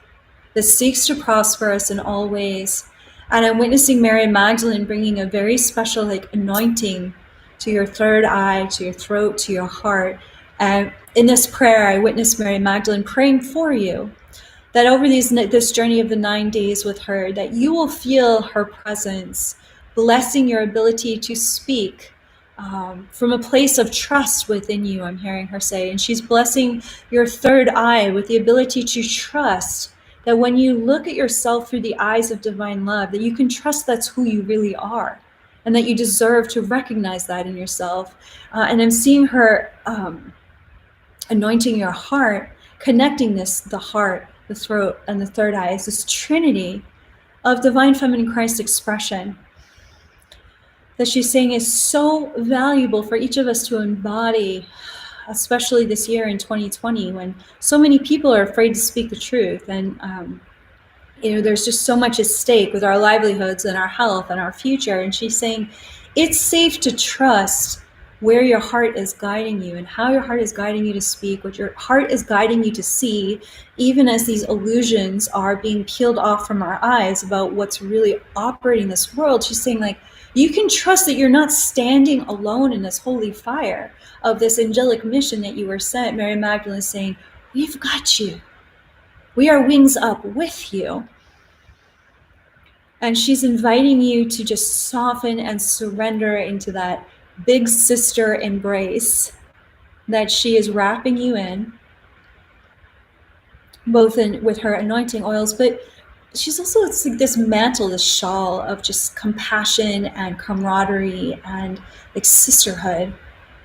that seeks to prosper us in all ways. And I'm witnessing Mary Magdalene bringing a very special anointing to your third eye, to your throat, to your heart. And in this prayer, I witnessed Mary Magdalene praying for you, that over this journey of the 9 days with her, that you will feel her presence, blessing your ability to speak from a place of trust within you, I'm hearing her say. And she's blessing your third eye with the ability to trust that when you look at yourself through the eyes of divine love, that you can trust that's who you really are, and that you deserve to recognize that in yourself. And I'm seeing her anointing your heart, connecting the heart, the throat, and the third eye as this trinity of divine feminine Christ expression that she's saying is so valuable for each of us to embody, especially this year in 2020, when so many people are afraid to speak the truth. And there's just so much at stake with our livelihoods and our health and our future. And she's saying it's safe to trust where your heart is guiding you and how your heart is guiding you to speak, what your heart is guiding you to see, even as these illusions are being peeled off from our eyes about what's really operating this world. She's saying, like, you can trust that you're not standing alone in this holy fire of this angelic mission that you were sent. Mary Magdalene is saying, we've got you. We are wings up with you. And she's inviting you to just soften and surrender into that big sister embrace that she is wrapping you in, both with her anointing oils, but she's also, it's like this mantle, this shawl of just compassion and camaraderie and like sisterhood.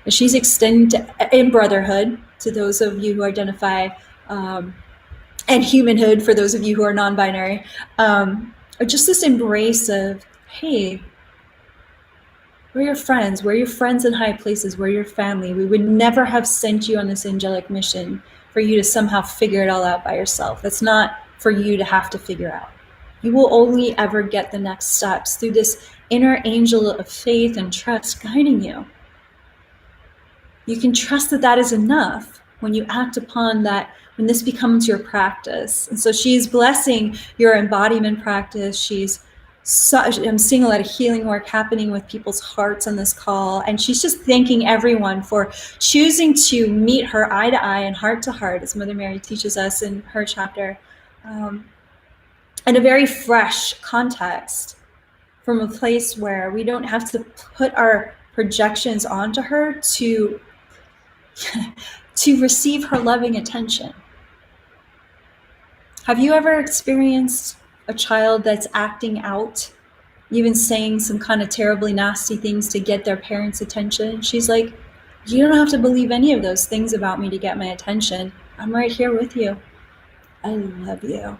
And she's extending in brotherhood to those of you who identify, and humanhood for those of you who are non-binary. Just this embrace of, hey, we're your friends. We're your friends in high places. We're your family. We would never have sent you on this angelic mission for you to somehow figure it all out by yourself. That's not for you to have to figure out. You will only ever get the next steps through this inner angel of faith and trust guiding you. You can trust that that is enough when you act upon that, when this becomes your practice. And so she's blessing your embodiment practice. I'm seeing a lot of healing work happening with people's hearts on this call. And she's just thanking everyone for choosing to meet her eye to eye and heart to heart, as Mother Mary teaches us in her chapter, in a very fresh context, from a place where we don't have to put our projections onto her to receive her loving attention. Have you ever experienced a child that's acting out, even saying some kind of terribly nasty things to get their parents' attention? She's like, you don't have to believe any of those things about me to get my attention. I'm right here with you. I love you.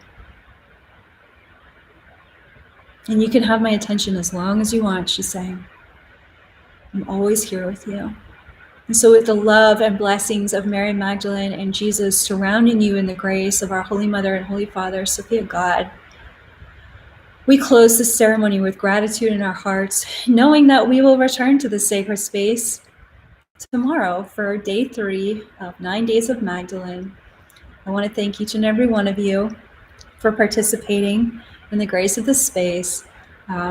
And you can have my attention as long as you want, she's saying. I'm always here with you. And so with the love and blessings of Mary Magdalene and Jesus surrounding you in the grace of our Holy Mother and Holy Father, Sophia God, we close this ceremony with gratitude in our hearts, knowing that we will return to the sacred space tomorrow for day 3 of 9 days of Magdalene. I want to thank each and every one of you for participating in the grace of the space,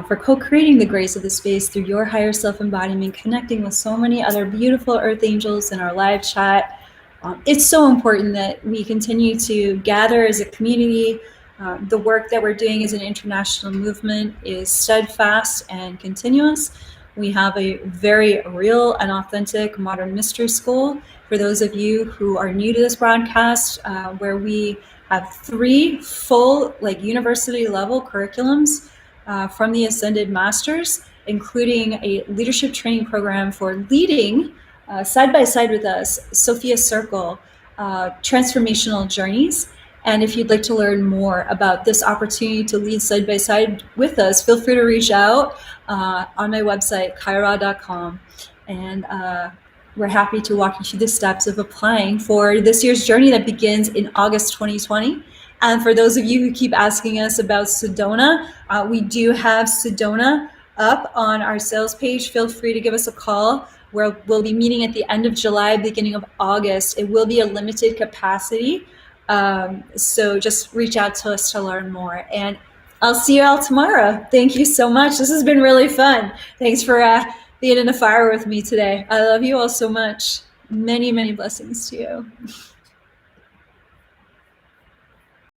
for co-creating the grace of the space through your higher self-embodiment, connecting with so many other beautiful earth angels in our live chat. It's so important that we continue to gather as a community. The work that we're doing as an international movement is steadfast and continuous. We have a very real and authentic modern mystery school for those of you who are new to this broadcast, where we have 3 full, like, university level curriculums from the Ascended Masters, including a leadership training program for leading side by side with us, Sophia Circle, transformational journeys. And if you'd like to learn more about this opportunity to lead side by side with us, feel free to reach out on my website, kaira.com. And we're happy to walk you through the steps of applying for this year's journey that begins in August 2020. And for those of you who keep asking us about Sedona, we do have Sedona up on our sales page. Feel free to give us a call. We'll be meeting at the end of July, beginning of August. It will be a limited capacity. So just reach out to us to learn more. And I'll see you all tomorrow. Thank you so much. This has been really fun. Thanks for being in the fire with me today. I love you all so much. Many, many blessings to you.